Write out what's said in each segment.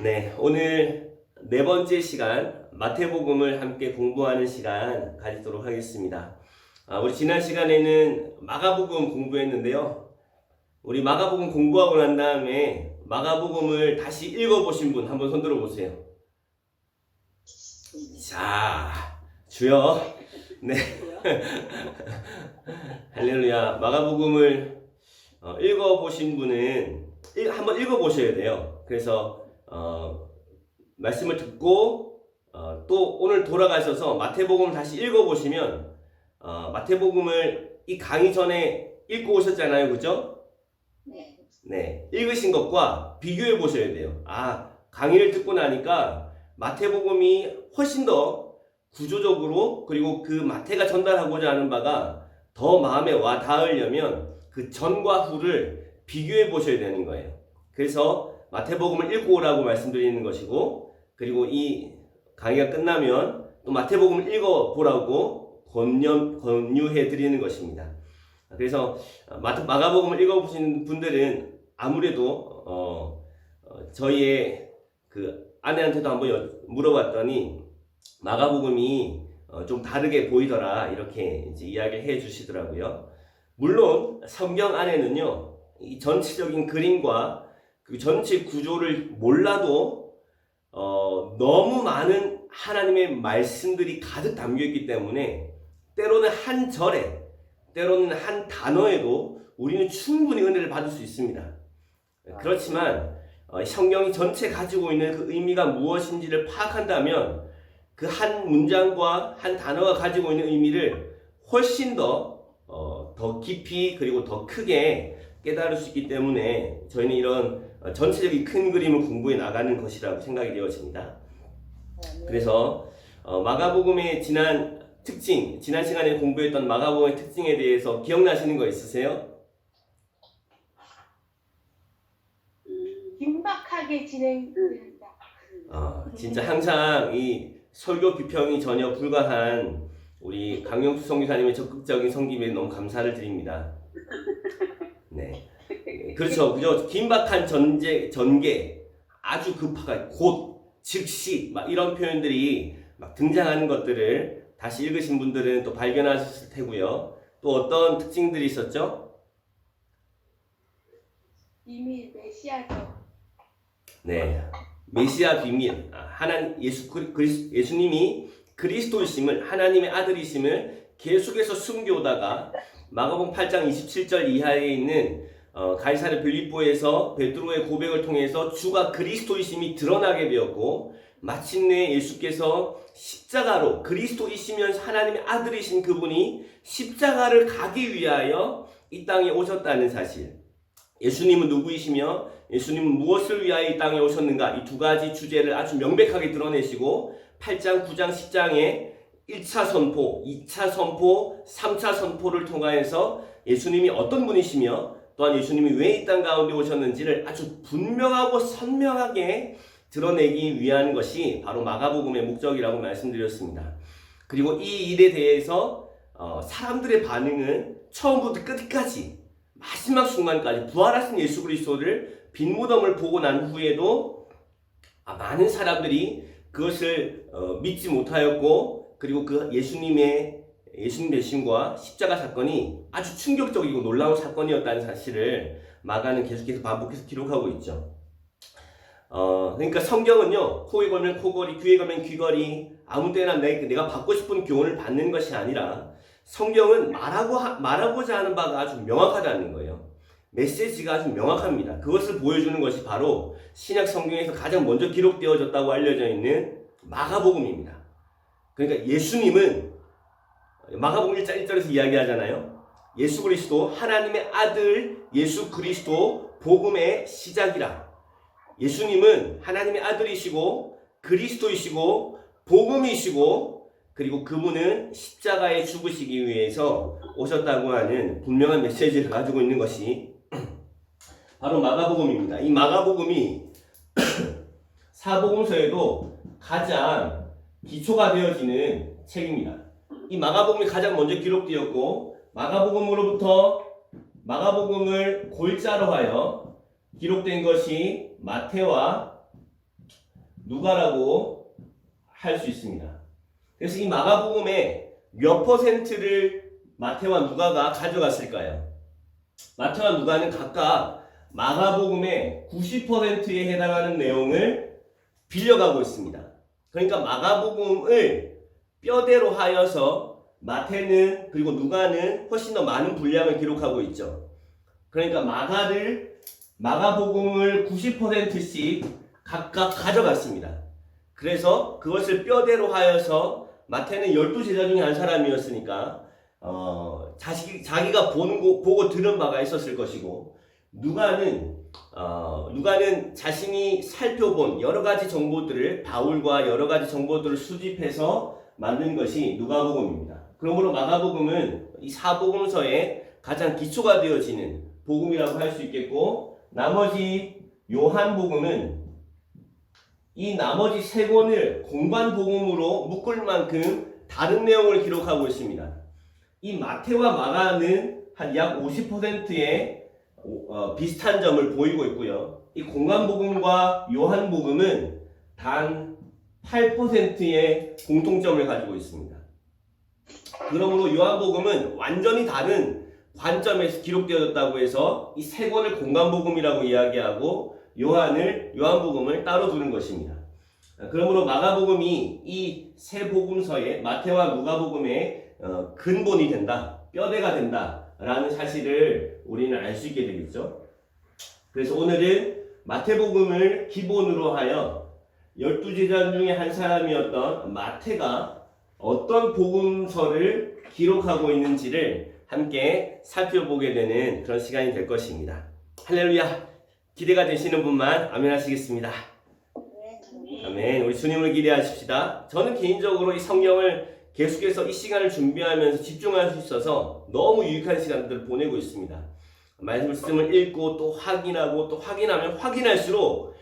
네, 오늘 네 번째 시간 마태복음을 함께 공부하는 시간 가지도록 하겠습니다. 우리 지난 시간에는 마가복음 공부했는데요. 우리 마가복음 공부하고 난 다음에 마가복음을 다시 읽어보신 분 한번 손 들어보세요. 자, 주여. 네. 할렐루야. 마가복음을 읽어보신 분은 한번 읽어보셔야 돼요. 그래서 말씀을 듣고 또 오늘 돌아가셔서 마태복음을 다시 읽어보시면 마태복음을 이 강의 전에 읽고 오셨잖아요. 그죠? 네. 네. 읽으신 것과 비교해 보셔야 돼요. 강의를 듣고 나니까 마태복음이 훨씬 더 구조적으로 그리고 그 마태가 전달하고자 하는 바가 더 마음에 와 닿으려면 그 전과 후를 비교해 보셔야 되는 거예요. 그래서 마태복음을 읽고 오라고 말씀드리는 것이고, 그리고 이 강의가 끝나면 또 마태복음을 읽어보라고 권유해 드리는 것입니다. 그래서 마가복음을 읽어보신 분들은 아무래도 저희의 그 아내한테도 한번 물어봤더니 마가복음이 좀 다르게 보이더라, 이렇게 이제 이야기를 해 주시더라고요. 물론 성경 안에는요, 이 전체적인 그림과 그 전체 구조를 몰라도 너무 많은 하나님의 말씀들이 가득 담겨있기 때문에 때로는 한 절에, 때로는 한 단어에도 우리는 충분히 은혜를 받을 수 있습니다. 그렇지만 성경이 전체 가지고 있는 그 의미가 무엇인지를 파악한다면 그 한 문장과 한 단어가 가지고 있는 의미를 훨씬 더 깊이 그리고 더 크게 깨달을 수 있기 때문에 저희는 이런 전체적인 큰 그림을 공부해 나가는 것이라고 생각이 되어집니다. 그래서 마가복음의 지난 시간에 공부했던 마가복음의 특징에 대해서 기억나시는 거 있으세요? 긴박하게 진행된다. 진짜 항상 이 설교 비평이 전혀 불가한 우리 강영수 선교사님의 적극적인 섬김에 너무 감사를 드립니다. 네, 그렇죠, 그죠? 긴박한 전개, 아주 급하게, 곧, 즉시, 막 이런 표현들이 막 등장하는 것들을 다시 읽으신 분들은 또 발견하셨을 테고요. 또 어떤 특징들이 있었죠? 이미 메시아죠. 네, 메시아 비밀, 예수님이 그리스도이심을, 하나님의 아들이심을 계속해서 숨겨오다가 마가복음 8장 27절 이하에 있는 가이사랴 빌립보에서 베드로의 고백을 통해서 주가 그리스도이심이 드러나게 되었고, 마침내 예수께서 십자가로 그리스도이시면서 하나님의 아들이신 그분이 십자가를 가기 위하여 이 땅에 오셨다는 사실, 예수님은 누구이시며 예수님은 무엇을 위하여 이 땅에 오셨는가, 이 두 가지 주제를 아주 명백하게 드러내시고 8장, 9장, 10장에 1차 선포, 2차 선포, 3차 선포를 통하여서 예수님이 어떤 분이시며 또한 예수님이 왜 이 땅 가운데 오셨는지를 아주 분명하고 선명하게 드러내기 위한 것이 바로 마가복음의 목적이라고 말씀드렸습니다. 그리고 이 일에 대해서 사람들의 반응은 처음부터 끝까지 마지막 순간까지 부활하신 예수 그리스도를 빈 무덤을 보고 난 후에도 많은 사람들이 그것을 믿지 못하였고, 그리고 그 예수님 배신과 십자가 사건이 아주 충격적이고 놀라운 사건이었다는 사실을 마가는 계속해서 반복해서 기록하고 있죠. 그러니까 성경은요, 코에 걸면 코걸이, 귀에 걸면 귀걸이, 아무 때나 내가 받고 싶은 교훈을 받는 것이 아니라 성경은 말하고자 하는 바가 아주 명확하다는 거예요. 메시지가 아주 명확합니다. 그것을 보여주는 것이 바로 신약 성경에서 가장 먼저 기록되어졌다고 알려져 있는 마가복음입니다. 그러니까 예수님은 마가복음 1장 1절에서 이야기하잖아요. 예수 그리스도, 하나님의 아들 예수 그리스도 복음의 시작이라. 예수님은 하나님의 아들이시고 그리스도이시고 복음이시고, 그리고 그분은 십자가에 죽으시기 위해서 오셨다고 하는 분명한 메시지를 가지고 있는 것이 바로 마가복음입니다. 이 마가복음이 사복음서에도 가장 기초가 되어지는 책입니다. 이 마가복음이 가장 먼저 기록되었고, 마가복음을 골자로 하여 기록된 것이 마태와 누가라고 할 수 있습니다. 그래서 이 마가복음의 몇 퍼센트를 마태와 누가가 가져갔을까요? 마태와 누가는 각각 마가복음의 90%에 해당하는 내용을 빌려가고 있습니다. 그러니까 마가복음을 뼈대로 하여서 마태는 그리고 누가는 훨씬 더 많은 분량을 기록하고 있죠. 그러니까 마가복음을 90%씩 각각 가져갔습니다. 그래서 그것을 뼈대로 하여서 마태는 12제자 중에 한 사람이었으니까 자기가 보고 들은 바가 있었을 것이고, 누가는 자신이 살펴본 여러 가지 정보들을, 바울과 여러 가지 정보들을 수집해서 만든 것이 누가복음입니다. 그러므로 마가복음은 이 사복음서의 가장 기초가 되어지는 복음이라고 할 수 있겠고, 나머지 요한복음은 이 나머지 세 권을 공관복음으로 묶을 만큼 다른 내용을 기록하고 있습니다. 이 마태와 마가는 한 약 50%의 비슷한 점을 보이고 있고요. 이 공관복음과 요한복음은 단 8%의 공통점을 가지고 있습니다. 그러므로 요한복음은 완전히 다른 관점에서 기록되어졌다고 해서 이 세 권을 공관복음이라고 이야기하고 요한복음을 따로 두는 것입니다. 그러므로 마가복음이 이 세 복음서의 마태와 누가복음의 근본이 된다, 뼈대가 된다라는 사실을 우리는 알 수 있게 되겠죠. 그래서 오늘은 마태복음을 기본으로 하여 12제자 중에 한 사람이었던 마태가 어떤 복음서를 기록하고 있는지를 함께 살펴보게 되는 그런 시간이 될 것입니다. 할렐루야! 기대가 되시는 분만 아멘 하시겠습니다. 아멘. 우리 주님을 기대하십시다. 저는 개인적으로 이 성경을 계속해서 이 시간을 준비하면서 집중할 수 있어서 너무 유익한 시간들을 보내고 있습니다. 말씀을 읽고 또 확인하고 또 확인하면 확인할수록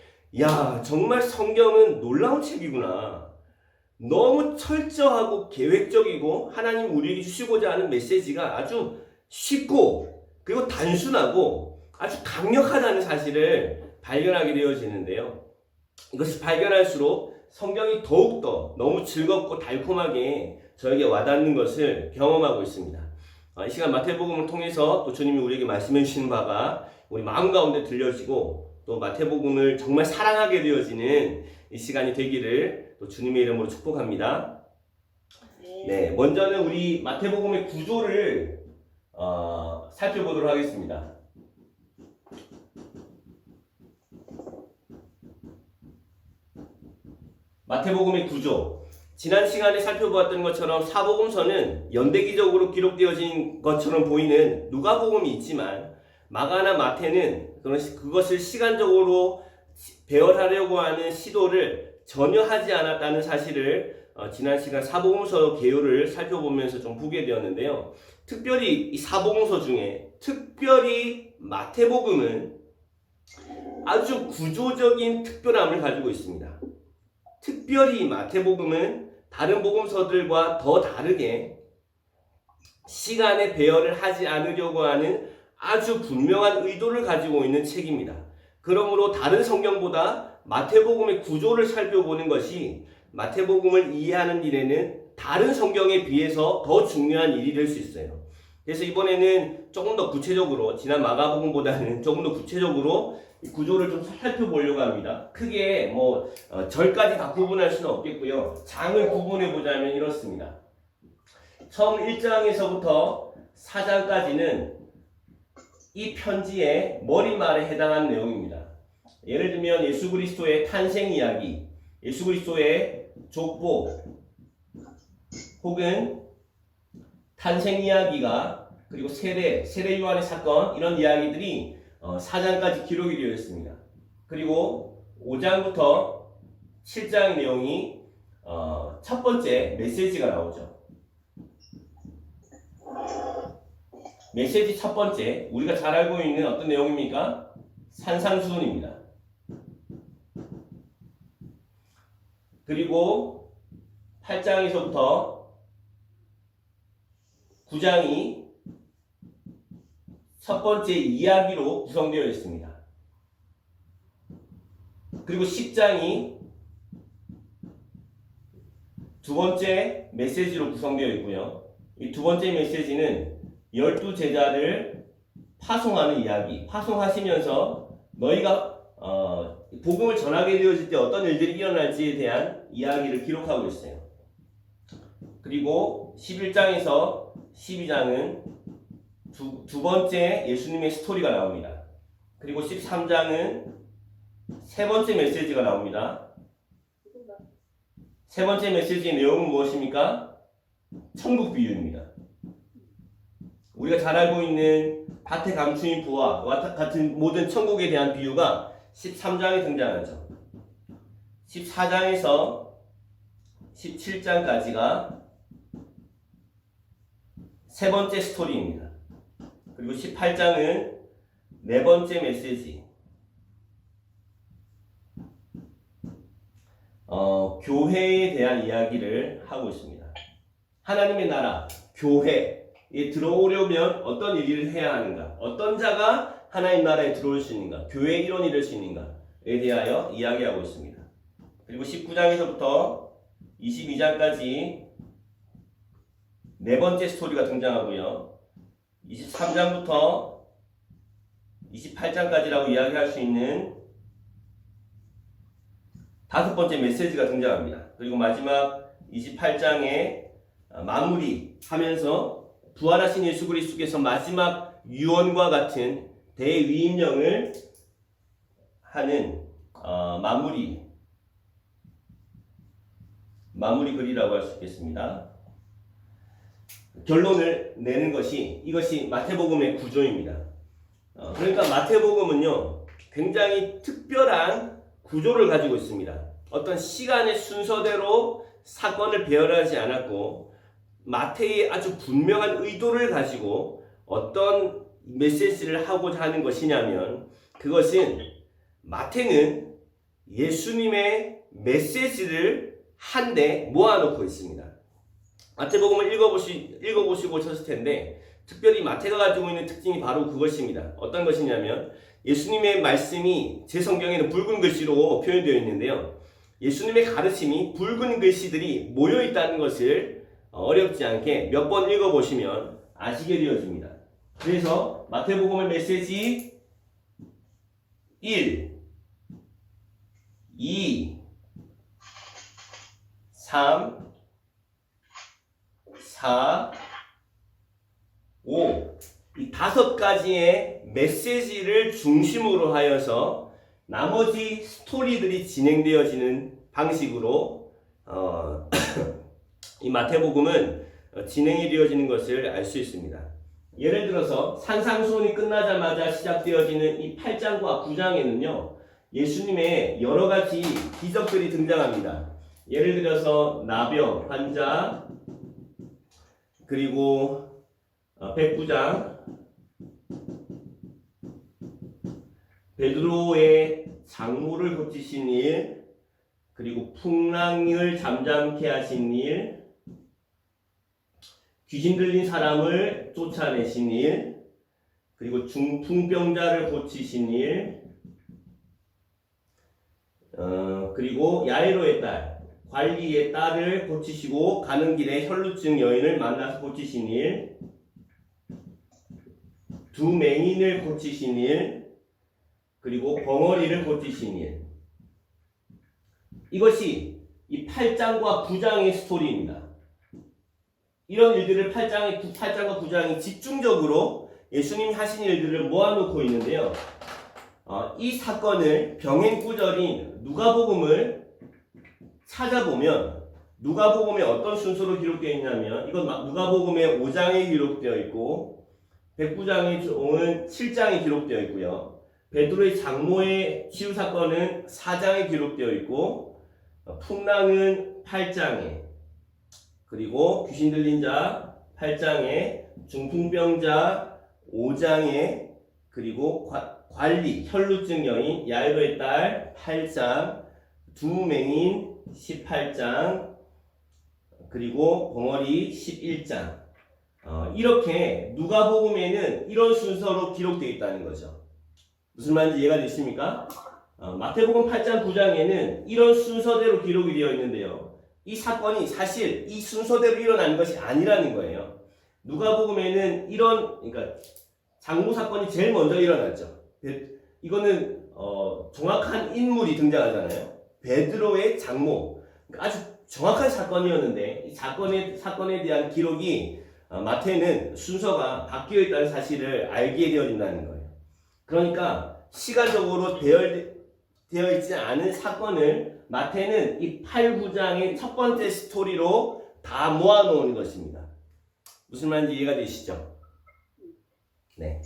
정말 성경은 놀라운 책이구나. 너무 철저하고 계획적이고 하나님 우리에게 주시고자 하는 메시지가 아주 쉽고 그리고 단순하고 아주 강력하다는 사실을 발견하게 되어지는데요. 이것을 발견할수록 성경이 더욱더 너무 즐겁고 달콤하게 저에게 와닿는 것을 경험하고 있습니다. 이 시간 마태복음을 통해서 또 주님이 우리에게 말씀해 주시는 바가 우리 마음 가운데 들려지고 또 마태복음을 정말 사랑하게 되어지는 이 시간이 되기를 또 주님의 이름으로 축복합니다. 네, 먼저는 우리 마태복음의 구조를 살펴보도록 하겠습니다. 마태복음의 구조. 지난 시간에 살펴보았던 것처럼 사복음서는 연대기적으로 기록되어진 것처럼 보이는 누가복음이 있지만 마가나 마태는 그것을 시간적으로 배열하려고 하는 시도를 전혀 하지 않았다는 사실을 지난 시간 사복음서 개요를 살펴보면서 좀 보게 되었는데요. 특별히 이 사복음서 중에 특별히 마태복음은 아주 구조적인 특별함을 가지고 있습니다. 특별히 마태복음은 다른 복음서들과 더 다르게 시간의 배열을 하지 않으려고 하는 아주 분명한 의도를 가지고 있는 책입니다. 그러므로 다른 성경보다 마태복음의 구조를 살펴보는 것이 마태복음을 이해하는 일에는 다른 성경에 비해서 더 중요한 일이 될 수 있어요. 그래서 이번에는 조금 더 구체적으로, 지난 마가복음보다는 조금 더 구체적으로 구조를 좀 살펴보려고 합니다. 크게 절까지 다 구분할 수는 없겠고요. 장을 구분해 보자면 이렇습니다. 처음 1장에서부터 4장까지는 이 편지의 머리말에 해당하는 내용입니다. 예를 들면 예수 그리스도의 탄생 이야기, 예수 그리스도의 족보, 혹은 탄생 이야기가, 그리고 세례 요한의 사건, 이런 이야기들이 4장까지 기록이 되어 있습니다. 그리고 5장부터 7장의 내용이 첫 번째 메시지가 나오죠. 메시지 첫 번째, 우리가 잘 알고 있는 어떤 내용입니까? 산상수훈입니다. 그리고 8장에서부터 9장이 첫 번째 이야기로 구성되어 있습니다. 그리고 10장이 두 번째 메시지로 구성되어 있고요. 이 두 번째 메시지는 12제자를 파송하는 이야기, 파송하시면서 너희가 복음을 전하게 되어질 때 어떤 일들이 일어날지에 대한 이야기를 기록하고 있어요. 그리고 11장에서 12장은 두 번째 예수님의 스토리가 나옵니다. 그리고 13장은 세 번째 메시지가 나옵니다. 세 번째 메시지의 내용은 무엇입니까? 천국 비유입니다. 우리가 잘 알고 있는 밭에 감추인 부와 같은 모든 천국에 대한 비유가 13장에 등장하죠. 14장에서 17장까지가 세 번째 스토리입니다. 그리고 18장은 네 번째 메시지, 교회에 대한 이야기를 하고 있습니다. 하나님의 나라, 교회에 들어오려면 어떤 일을 해야 하는가? 어떤 자가 하나님 나라에 들어올 수 있는가? 교회의 일원이 될 수 있는가에 대하여 이야기하고 있습니다. 그리고 19장에서부터 22장까지 네 번째 스토리가 등장하고요. 23장부터 28장까지라고 이야기할 수 있는 다섯 번째 메시지가 등장합니다. 그리고 마지막 28장에 마무리하면서 부활하신 예수 그리스도께서 마지막 유언과 같은 대위임령을 하는 마무리 글이라고 할 수 있겠습니다. 결론을 내는 것이 이것이 마태복음의 구조입니다. 그러니까 마태복음은요 굉장히 특별한 구조를 가지고 있습니다. 어떤 시간의 순서대로 사건을 배열하지 않았고 마태의 아주 분명한 의도를 가지고 어떤 메시지를 하고자 하는 것이냐면 그것은 마태는 예수님의 메시지를 한데 모아놓고 있습니다. 마태복음을 읽어보시고 쳤을 텐데 특별히 마태가 가지고 있는 특징이 바로 그것입니다. 어떤 것이냐면 예수님의 말씀이 제 성경에는 붉은 글씨로 표현되어 있는데요. 예수님의 가르침이 붉은 글씨들이 모여 있다는 것을 어렵지 않게 몇 번 읽어보시면 아시게 되어집니다. 그래서 마태복음의 메시지 1, 2, 3, 4, 5 이 다섯 가지의 메시지를 중심으로 하여서 나머지 스토리들이 진행되어지는 방식으로 이 마태복음은 진행이 되어지는 것을 알 수 있습니다. 예를 들어서 산상수훈이 끝나자마자 시작되어지는 이 8장과 9장에는요 예수님의 여러 가지 기적들이 등장합니다. 예를 들어서 나병 환자, 그리고 백부장, 베드로의 장모를 고치신 일, 그리고 풍랑을 잠잠케 하신 일, 귀신 들린 사람을 쫓아내신 일, 그리고 중풍병자를 고치신 일, 그리고 야이로의 딸, 관리의 딸을 고치시고 가는 길에 혈루증 여인을 만나서 고치신 일, 두 맹인을 고치신 일, 그리고 벙어리를 고치신 일. 이것이 이 8장과 9장의 스토리입니다. 이런 일들을 8장과 9장이 집중적으로 예수님이 하신 일들을 모아놓고 있는데요. 이 사건을 병행구절인 누가복음을 찾아보면 누가복음에 어떤 순서로 기록되어 있냐면 이건 누가복음의 5장에 기록되어 있고 백부장의 종은 7장에 기록되어 있고요. 베드로의 장모의 치유 사건은 4장에 기록되어 있고 풍랑은 8장에, 그리고 귀신 들린 자 8장에, 중풍병자 5장에, 그리고 관리 혈루증 여인 야이로의 딸 8장, 두 맹인 18장, 그리고 벙어리 11장. 이렇게 누가복음에는 이런 순서로 기록되어 있다는 거죠. 무슨 말인지 이해가 되십니까? 마태복음 8장 9장에는 이런 순서대로 기록이 되어 있는데요. 이 사건이 사실 이 순서대로 일어난 것이 아니라는 거예요. 누가복음에는 그러니까 장모 사건이 제일 먼저 일어났죠. 이거는 정확한 인물이 등장하잖아요. 베드로의 장모. 그러니까 아주 정확한 사건이었는데 이 사건에 대한 기록이 마태는 순서가 바뀌어 있다는 사실을 알게 되어진다는 거예요. 그러니까 시간적으로 되어 있지 않은 사건을 마태는 이 8, 9장의 첫 번째 스토리로 다 모아놓은 것입니다. 무슨 말인지 이해가 되시죠? 네.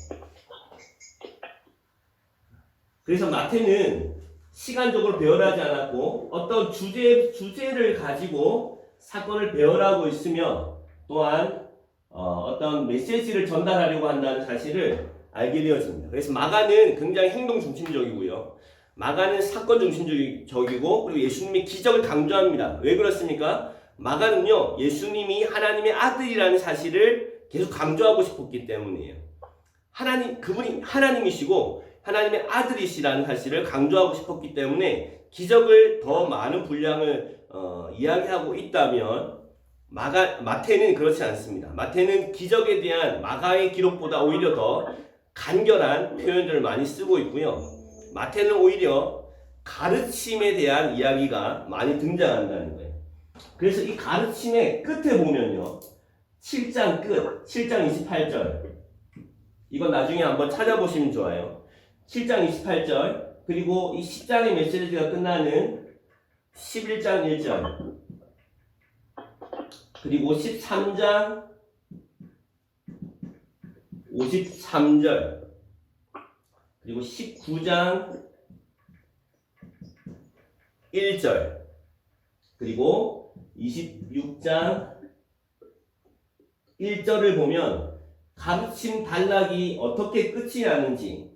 그래서 마태는 시간적으로 배열하지 않았고 어떤 주제를 가지고 사건을 배열하고 있으며 또한 어떤 메시지를 전달하려고 한다는 사실을 알게 되어집니다. 그래서 마가는 굉장히 행동 중심적이고요. 마가는 사건 중심적이고 그리고 예수님의 기적을 강조합니다. 왜 그렇습니까? 마가는요, 예수님이 하나님의 아들이라는 사실을 계속 강조하고 싶었기 때문이에요. 그분이 하나님이시고 하나님의 아들이시라는 사실을 강조하고 싶었기 때문에 기적을 더 많은 분량을 이야기하고 있다면 마태는 그렇지 않습니다. 마태는 기적에 대한 마가의 기록보다 오히려 더 간결한 표현들을 많이 쓰고 있고요. 마태는 오히려 가르침에 대한 이야기가 많이 등장한다는 거예요. 그래서 이 가르침의 끝에 보면요. 7장 끝, 7장 28절. 이건 나중에 한번 찾아보시면 좋아요. 7장 28절, 그리고 이 10장의 메시지가 끝나는 11장 1절, 그리고 13장 53절, 그리고 19장 1절, 그리고 26장 1절을 보면 가르침 단락이 어떻게 끝이 나는지를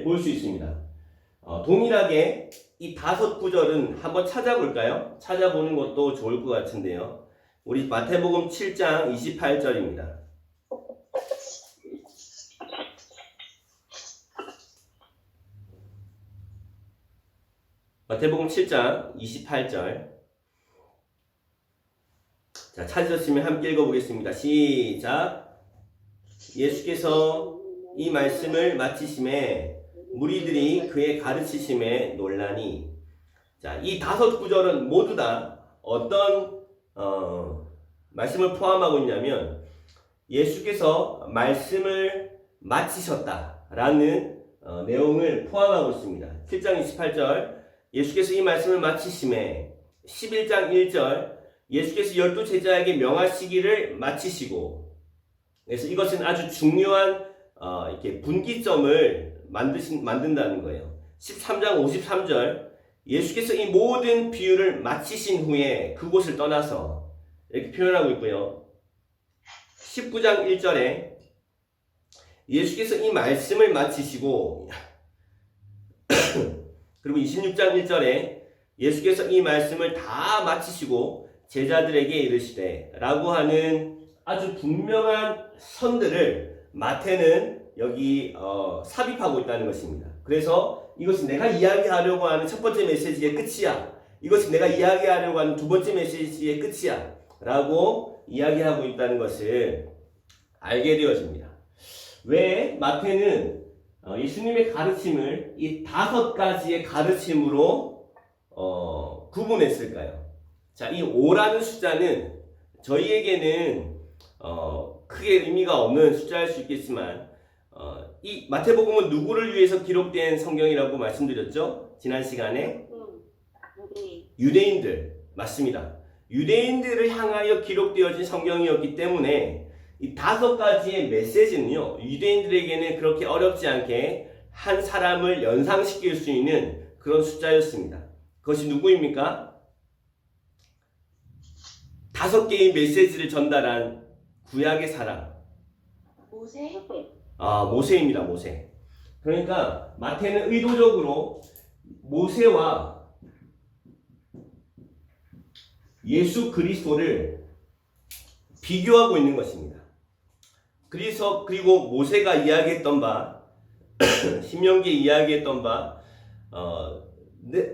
볼 수 있습니다. 동일하게 이 5구절은 한번 찾아볼까요? 찾아보는 것도 좋을 것 같은데요. 우리 마태복음 7장 28절입니다. 마태복음 7장 28절. 자, 찾으셨으면 함께 읽어보겠습니다. 시작. 예수께서 이 말씀을 마치심에 무리들이 그의 가르치심에 놀라니. 자, 이 5구절은 모두 다 어떤 말씀을 포함하고 있냐면 예수께서 말씀을 마치셨다라는 내용을 포함하고 있습니다. 7장 28절 예수께서 이 말씀을 마치심에, 11장 1절 예수께서 12 제자에게 명하시기를 마치시고. 그래서 이것은 아주 중요한 이렇게 분기점을 만든다는 거예요. 13장 53절 예수께서 이 모든 비유를 마치신 후에 그곳을 떠나서, 이렇게 표현하고 있고요. 19장 1절에 예수께서 이 말씀을 마치시고 그리고 26장 1절에 예수께서 이 말씀을 다 마치시고 제자들에게 이르시되 라고 하는 아주 분명한 선들을 마태는 여기 삽입하고 있다는 것입니다. 그래서 이것이 내가 이야기하려고 하는 첫 번째 메시지의 끝이야, 이것이 내가 이야기하려고 하는 두 번째 메시지의 끝이야 라고 이야기하고 있다는 것을 알게 되어집니다. 왜 마태는 예수님의 가르침을 이 5가지의 가르침으로 구분했을까요? 자, 이 5라는 숫자는 저희에게는 크게 의미가 없는 숫자일 수 있겠지만 이 마태복음은 누구를 위해서 기록된 성경이라고 말씀드렸죠? 지난 시간에 유대인들, 맞습니다. 유대인들을 향하여 기록되어진 성경이었기 때문에 이 5가지의 메시지는요, 유대인들에게는 그렇게 어렵지 않게 한 사람을 연상시킬 수 있는 그런 숫자였습니다. 그것이 누구입니까? 5개의 메시지를 전달한 구약의 사람. 모세? 모세입니다. 모세. 그러니까 마태는 의도적으로 모세와 예수 그리스도를 비교하고 있는 것입니다. 그리고 모세가 이야기했던 바, 신명기에 이야기했던 바,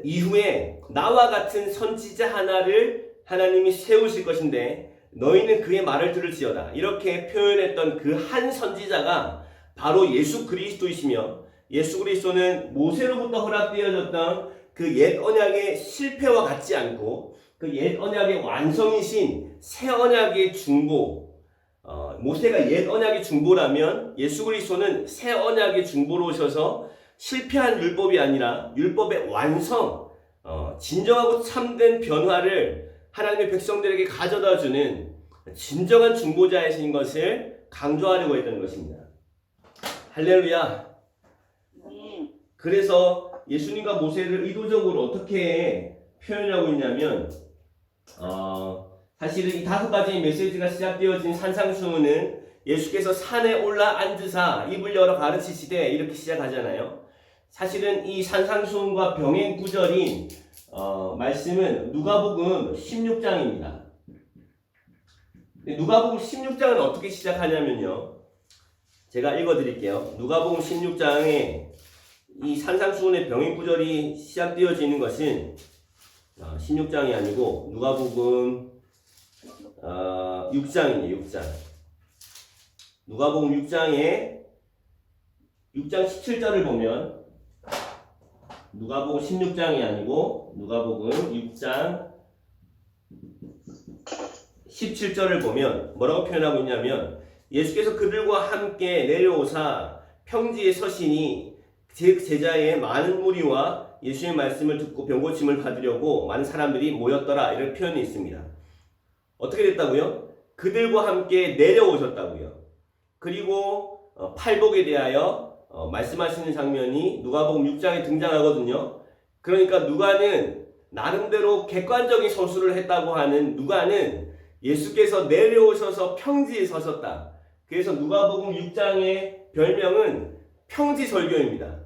이후에 나와 같은 선지자 하나를 하나님이 세우실 것인데 너희는 그의 말을 들을지어다. 이렇게 표현했던 그 한 선지자가 바로 예수 그리스도이시며, 예수 그리스도는 모세로부터 허락되어졌던 그 옛 언약의 실패와 같지 않고 그 옛 언약의 완성이신 새 언약의 중보, 모세가 옛 언약의 중보라면 예수 그리스도는 새 언약의 중보로 오셔서 실패한 율법이 아니라 율법의 완성, 진정하고 참된 변화를 하나님의 백성들에게 가져다주는 진정한 중보자이신 것을 강조하려고 했던 것입니다. 할렐루야. 그래서 예수님과 모세를 의도적으로 어떻게 표현하고 있냐면, 사실은 이 5가지 메시지가 시작되어진 산상수훈은 예수께서 산에 올라 앉으사 입을 열어 가르치시되 이렇게 시작하잖아요. 사실은 이 산상수훈과 병행 구절인 말씀은 누가복음 16장입니다. 누가복음 16장은 어떻게 시작하냐면요, 제가 읽어드릴게요. 누가복음 16장에 이 산상수훈의 병행 구절이 시작되어지는 것은 16장이 아니고 누가복음 6장이네요. 6장. 누가복음 6장 17절을 보면, 누가복음 16장이 아니고 누가복음 6장 17절을 보면 뭐라고 표현하고 있냐면, 예수께서 그들과 함께 내려오사 평지에 서시니 제자의 많은 무리와 예수의 말씀을 듣고 병고침을 받으려고 많은 사람들이 모였더라. 이런 표현이 있습니다. 어떻게 됐다고요? 그들과 함께 내려오셨다고요. 그리고 팔복에 대하여 말씀하시는 장면이 누가복음 6장에 등장하거든요. 그러니까 누가는 나름대로 객관적인 서술을 했다고 하는 누가는 예수께서 내려오셔서 평지에 서셨다. 그래서 누가복음 6장의 별명은 평지설교입니다.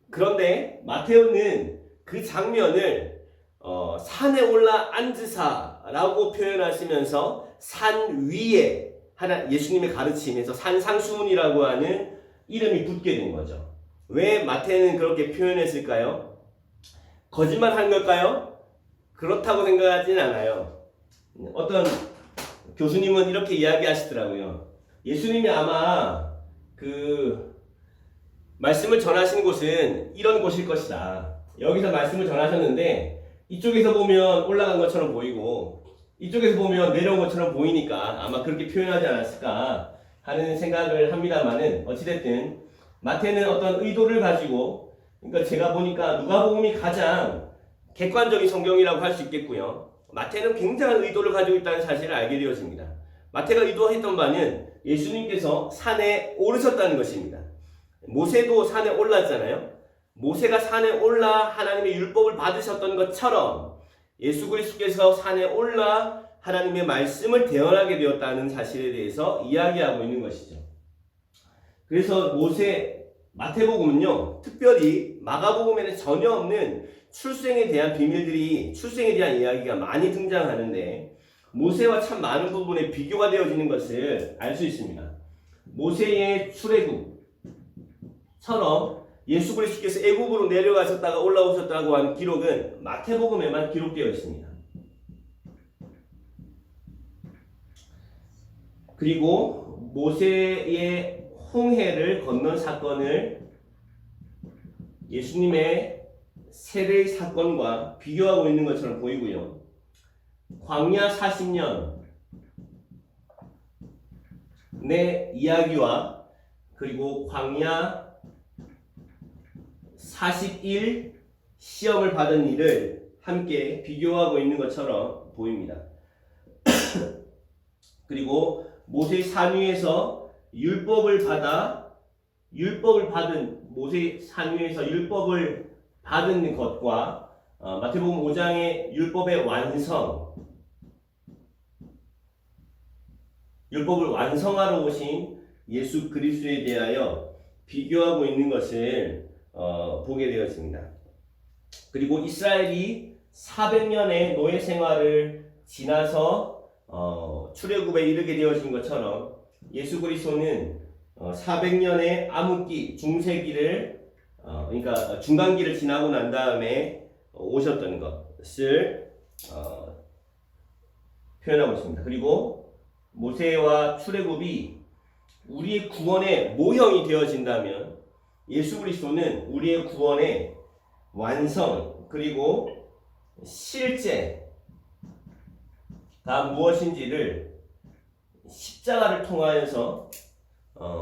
그런데 마태오는 그 장면을 산에 올라 앉으사라고 표현하시면서 산 위에 예수님의 가르침에서 산상수훈이라고 하는 이름이 붙게 된 거죠. 왜 마태는 그렇게 표현했을까요? 거짓말한 걸까요? 그렇다고 생각하지는 않아요. 어떤 교수님은 이렇게 이야기하시더라고요. 예수님이 아마 그 말씀을 전하신 곳은 이런 곳일 것이다. 여기서 말씀을 전하셨는데 이쪽에서 보면 올라간 것처럼 보이고 이쪽에서 보면 내려온 것처럼 보이니까 아마 그렇게 표현하지 않았을까 하는 생각을 합니다만은, 어찌됐든 마태는 어떤 의도를 가지고, 그러니까 제가 보니까 누가복음이 가장 객관적인 성경이라고 할 수 있겠고요. 마태는 굉장한 의도를 가지고 있다는 사실을 알게 되어집니다. 마태가 의도했던 바는 예수님께서 산에 오르셨다는 것입니다. 모세도 산에 올랐잖아요. 모세가 산에 올라 하나님의 율법을 받으셨던 것처럼 예수 그리스도께서 산에 올라 하나님의 말씀을 대언하게 되었다는 사실에 대해서 이야기하고 있는 것이죠. 그래서 마태복음은요, 특별히 마가복음에는 전혀 없는 출생에 대한 비밀들이, 출생에 대한 이야기가 많이 등장하는데 모세와 참 많은 부분에 비교가 되어지는 것을 알 수 있습니다. 모세의 출애굽처럼 예수 그리스도께서 애굽으로 내려가셨다가 올라오셨다고 하는 기록은 마태복음에만 기록되어 있습니다. 그리고 모세의 홍해를 건넌 사건을 예수님의 세례의 사건과 비교하고 있는 것처럼 보이고요. 광야 40년 내 이야기와 그리고 광야 40일 시험을 받은 일을 함께 비교하고 있는 것처럼 보입니다. 그리고 모세의 산 위에서 율법을 받은 것과 마태복음 5장의 율법의 율법을 완성하러 오신 예수 그리스도에 대하여 비교하고 있는 것을 보게 되었습니다. 그리고 이스라엘이 400년의 노예 생활을 지나서 출애굽에 이르게 되어진 것처럼 예수 그리스도는 400년의 암흑기, 중세기를 그러니까 중간기를 지나고 난 다음에 오셨던 것을 표현하고 있습니다. 그리고 모세와 출애굽이 우리의 구원의 모형이 되어진다면 예수 그리스도는 우리의 구원의 완성 그리고 실제가 무엇인지를 십자가를 통하여서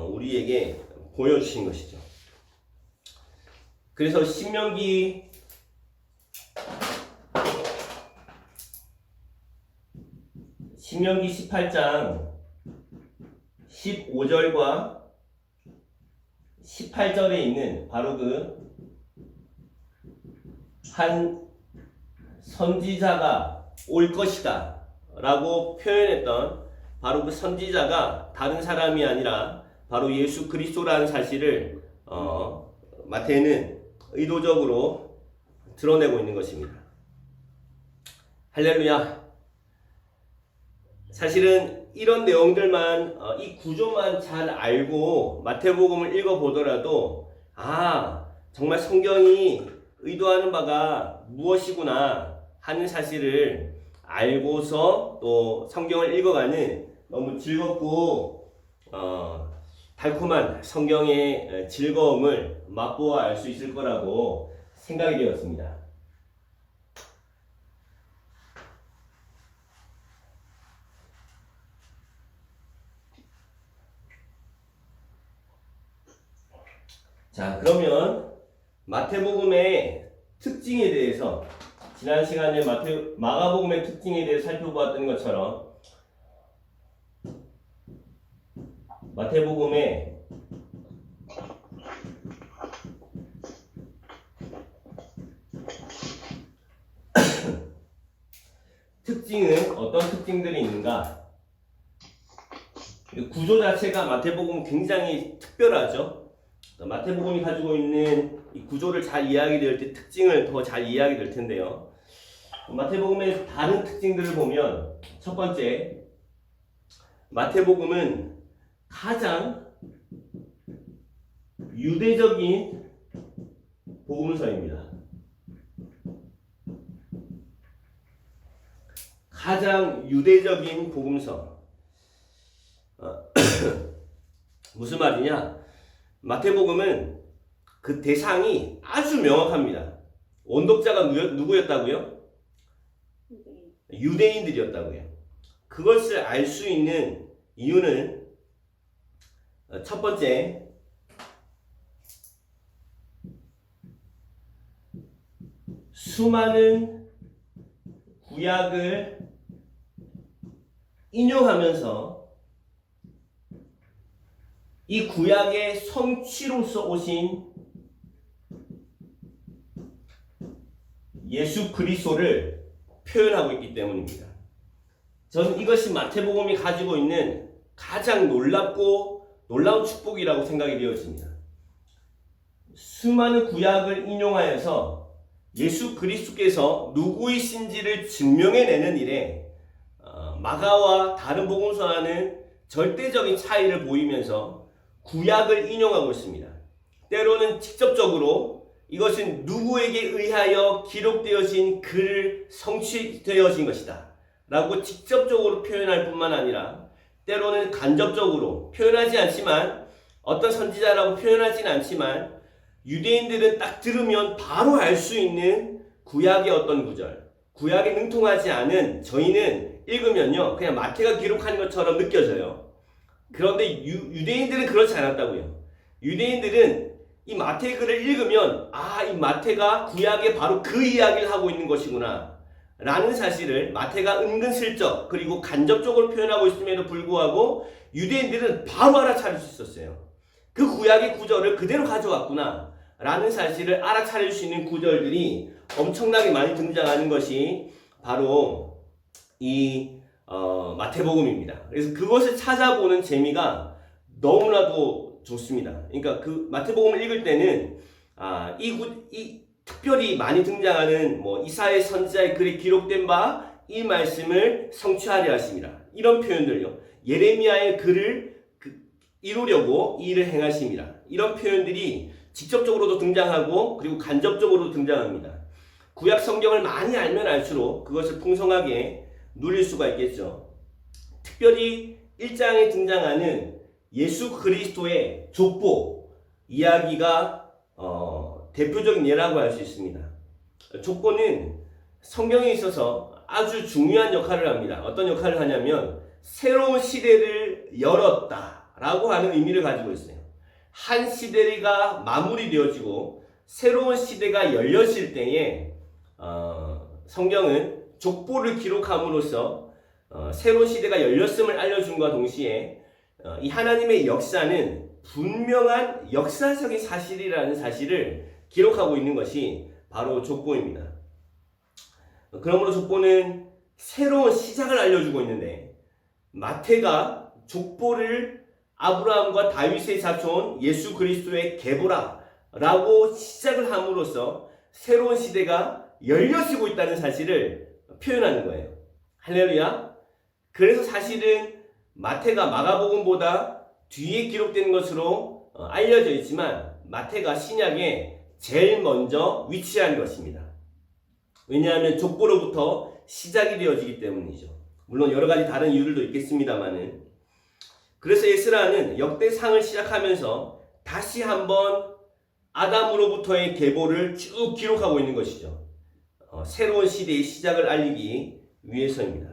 우리에게 보여주신 것이죠. 그래서 신명기 18장 15절과 18절에 있는 바로 그 한 선지자가 올 것이다 라고 표현했던 바로 그 선지자가 다른 사람이 아니라 바로 예수 그리스도라는 사실을 마태는 의도적으로 드러내고 있는 것입니다. 할렐루야. 사실은 이런 내용들만 이 구조만 잘 알고 마태복음을 읽어보더라도 정말 성경이 의도하는 바가 무엇이구나 하는 사실을 알고서 또 성경을 읽어가는 너무 즐겁고 달콤한 성경의 즐거움을 맛보아 알 수 있을 거라고 생각이 되었습니다. 자, 그러면 마태복음의 특징에 대해서 지난 시간에 마가복음의 특징에 대해 살펴보았던 것처럼 마태복음의 특징은 어떤 특징들이 있는가? 구조 자체가 마태복음 굉장히 특별하죠. 마태복음이 가지고 있는 이 구조를 잘 이해하게 될 때 특징을 더 잘 이해하게 될 텐데요. 마태복음의 다른 특징들을 보면 첫 번째, 마태복음은 가장 유대적인 복음서입니다. 가장 유대적인 복음서. 무슨 말이냐? 마태복음은 그 대상이 아주 명확합니다. 원독자가 누구였다고요? 유대인들이었다고요. 그것을 알 수 있는 이유는 첫 번째, 수많은 구약을 인용하면서 이 구약의 성취로서 오신 예수 그리스도를 표현하고 있기 때문입니다. 저는 이것이 마태복음이 가지고 있는 가장 놀라운 축복이라고 생각이 되어집니다. 수많은 구약을 인용하여서 예수 그리스도께서 누구이신지를 증명해내는 일에 마가와 다른 복음서와는 절대적인 차이를 보이면서 구약을 인용하고 있습니다. 때로는 직접적으로 이것은 누구에게 의하여 기록되어진 글을 성취되어진 것이다 라고 직접적으로 표현할 뿐만 아니라 때로는 간접적으로 표현하지 않지만 어떤 선지자라고 표현하진 않지만 유대인들은 딱 들으면 바로 알 수 있는 구약의 어떤 구절, 구약에 능통하지 않은 저희는 읽으면요 그냥 마태가 기록한 것처럼 느껴져요. 그런데 유대인들은 그렇지 않았다고요. 유대인들은 이 마태의 글을 읽으면 이 마태가 구약에 바로 그 이야기를 하고 있는 것이구나 라는 사실을 마태가 은근슬쩍 그리고 간접적으로 표현하고 있음에도 불구하고 유대인들은 바로 알아차릴 수 있었어요. 그 구약의 구절을 그대로 가져왔구나 라는 사실을 알아차릴 수 있는 구절들이 엄청나게 많이 등장하는 것이 바로 이 마태복음입니다. 그래서 그것을 찾아보는 재미가 너무나도 좋습니다. 그러니까 그 마태복음을 읽을 때는 이 특별히 많이 등장하는 이사야 선지자의 글에 기록된 바 이 말씀을 성취하려 하십니다. 이런 표현들요. 예레미야의 글을 이루려고 이 일을 행하십니다. 이런 표현들이 직접적으로도 등장하고 그리고 간접적으로도 등장합니다. 구약 성경을 많이 알면 알수록 그것을 풍성하게 누릴 수가 있겠죠. 특별히 1장에 등장하는 예수 그리스도의 족보 이야기가 대표적인 예라고 할 수 있습니다. 족보는 성경에 있어서 아주 중요한 역할을 합니다. 어떤 역할을 하냐면 새로운 시대를 열었다라고 하는 의미를 가지고 있어요. 한 시대가 마무리되어지고 새로운 시대가 열렸을 때에 성경은 족보를 기록함으로써 새로운 시대가 열렸음을 알려줌과 동시에 이 하나님의 역사는 분명한 역사적인 사실이라는 사실을 기록하고 있는 것이 바로 족보입니다. 그러므로 족보는 새로운 시작을 알려주고 있는데 마태가 족보를 아브라함과 다윗의 자손 예수 그리스도의 계보라라고 시작을 함으로써 새로운 시대가 열려지고 있다는 사실을 표현하는 거예요. 할렐루야. 그래서 사실은 마태가 마가복음보다 뒤에 기록된 것으로 알려져 있지만 마태가 신약에 제일 먼저 위치한 것입니다. 왜냐하면 족보로부터 시작이 되어지기 때문이죠. 물론 여러 가지 다른 이유들도 있겠습니다만은. 그래서 에스라는 역대상을 시작하면서 다시 한번 아담으로부터의 계보를 쭉 기록하고 있는 것이죠. 새로운 시대의 시작을 알리기 위해서입니다.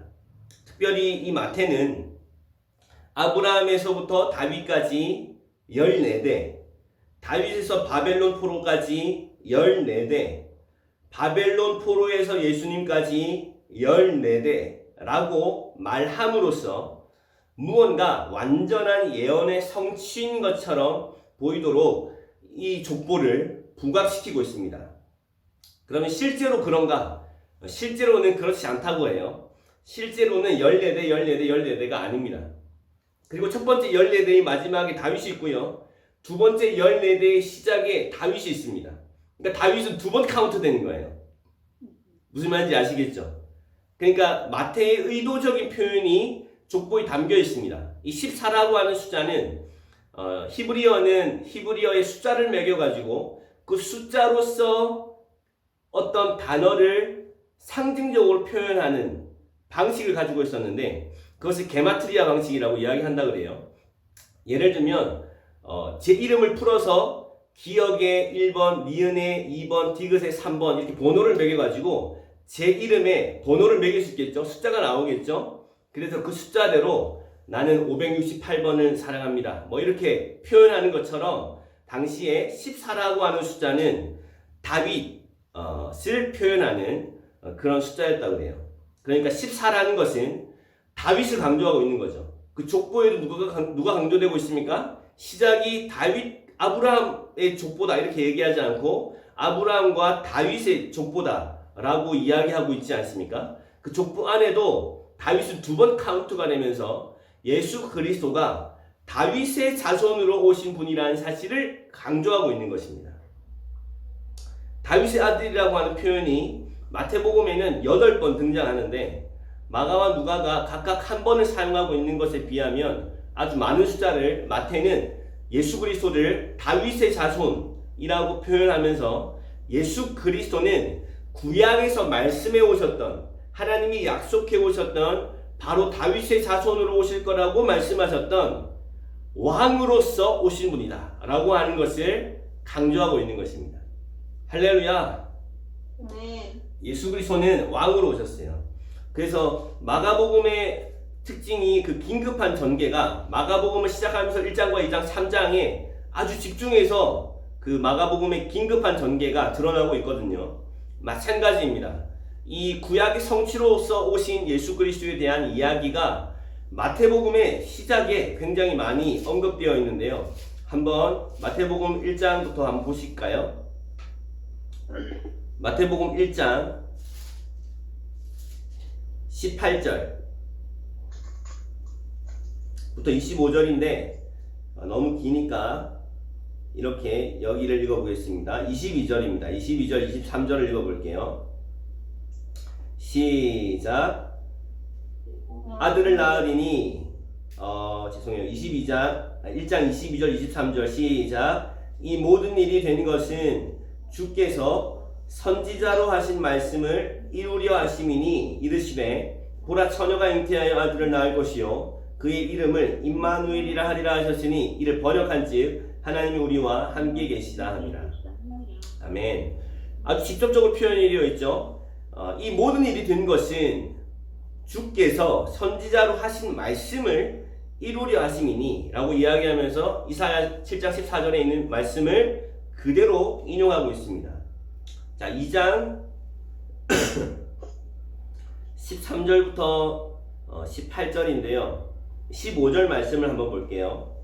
특별히 이 마태는 아브라함에서부터 다윗까지 14대, 다윗에서 바벨론 포로까지 14대, 바벨론 포로에서 예수님까지 14대라고 말함으로써 무언가 완전한 예언의 성취인 것처럼 보이도록 이 족보를 부각시키고 있습니다. 그러면 실제로 그런가? 실제로는 그렇지 않다고 해요. 실제로는 14대, 14대, 14대가 아닙니다. 그리고 첫 번째 14대의 마지막에 다윗이 있고요. 두 번째 14대의 시작에 다윗이 있습니다. 그러니까 다윗은 두 번 카운트 되는 거예요. 무슨 말인지 아시겠죠? 그러니까 마태의 의도적인 표현이 족보에 담겨 있습니다. 이 14라고 하는 숫자는 히브리어의 숫자를 매겨가지고 그 숫자로서 어떤 단어를 상징적으로 표현하는 방식을 가지고 있었는데 그것을 게마트리아 방식이라고 이야기한다 그래요. 예를 들면 제 이름을 풀어서 기역에 1번, 니은에 2번, 디귿에 3번 이렇게 번호를 매겨가지고 제 이름에 번호를 매길 수 있겠죠. 숫자가 나오겠죠. 그래서 그 숫자대로 나는 568번을 사랑합니다. 뭐 이렇게 표현하는 것처럼 당시에 14라고 하는 숫자는 다윗을 표현하는 그런 숫자였다고 그래요. 그러니까 14라는 것은 다윗을 강조하고 있는 거죠. 그 족보에도 누가 강조되고 있습니까? 시작이 아브라함의 족보다 이렇게 얘기하지 않고 아브라함과 다윗의 족보다라고 이야기하고 있지 않습니까? 그 족보 안에도 다윗은 두 번 카운트가 되면서 예수 그리스도가 다윗의 자손으로 오신 분이라는 사실을 강조하고 있는 것입니다. 다윗의 아들이라고 하는 표현이 마태복음에는 8번 등장하는데 마가와 누가가 각각 한 번을 사용하고 있는 것에 비하면 아주 많은 숫자를 마태는 예수 그리스도를 다윗의 자손이라고 표현하면서 예수 그리스도는 구약에서 말씀해 오셨던 하나님이 약속해 오셨던 바로 다윗의 자손으로 오실 거라고 말씀하셨던 왕으로서 오신 분이다 라고 하는 것을 강조하고 있는 것입니다. 할렐루야. 네. 예수 그리스도는 왕으로 오셨어요. 그래서 마가복음의 특징이 그 긴급한 전개가 마가복음을 시작하면서 1장과 2장, 3장에 아주 집중해서 그 마가복음의 긴급한 전개가 드러나고 있거든요. 마찬가지입니다. 이 구약의 성취로서 오신 예수 그리스도에 대한 이야기가 마태복음의 시작에 굉장히 많이 언급되어 있는데요. 한번 마태복음 1장부터 한번 보실까요? 마태복음 1장 18절부터 25절인데 너무 기니까 이렇게 여기를 읽어보겠습니다. 22절입니다. 22절, 23절을 읽어볼게요. 시작. 아들을 낳으리니 죄송해요. 1장 22절 23절 시작. 이 모든 일이 된 것은 주께서 선지자로 하신 말씀을 이루려 하심이니 이르시되 보라 처녀가 잉태하여 아들을 낳을 것이요 그의 이름을 임마누엘이라 하리라 하셨으니 이를 번역한즉 하나님이 우리와 함께 계시다 함이라. 아멘. 아주 직접적으로 표현이 되어 있죠. 이 모든 일이 된 것은 주께서 선지자로 하신 말씀을 이루려 하심이니 라고 이야기하면서 이사야 7장 14절에 있는 말씀을 그대로 인용하고 있습니다. 자, 2장 13절부터 18절인데요. 15절 말씀을 한번 볼게요.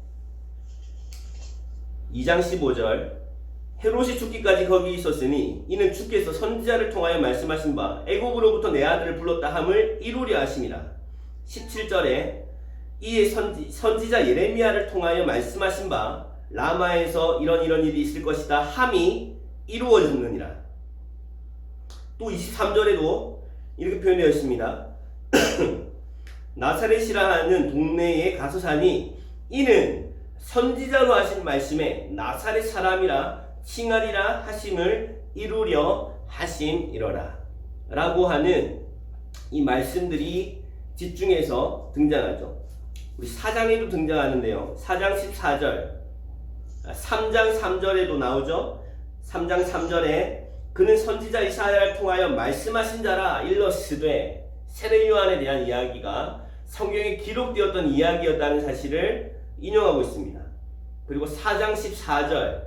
2장 15절 헤롯이 죽기까지 거기 있었으니 이는 주께서 선지자를 통하여 말씀하신 바 애굽으로부터 내 아들을 불렀다 함을 이루려 하심이라. 17절에 이에 선지자 예레미야를 통하여 말씀하신 바 라마에서 이런 일이 있을 것이다 함이 이루어졌느니라. 또 23절에도 이렇게 표현되어 있습니다. 나사렛이라 하는 동네에 가서 사니 이는 선지자로 하신 말씀에 나사렛 사람이라 칭하리라 하심을 이루려 하심이러라 라고 하는 이 말씀들이 집중해서 등장하죠. 우리 4장에도 등장하는데요. 4장 14절 3장 3절에도 나오죠. 3장 3절에 그는 선지자 이사야를 통하여 말씀하신 자라 일러스되 세례 요한에 대한 이야기가 성경에 기록되었던 이야기였다는 사실을 인용하고 있습니다. 그리고 4장 14절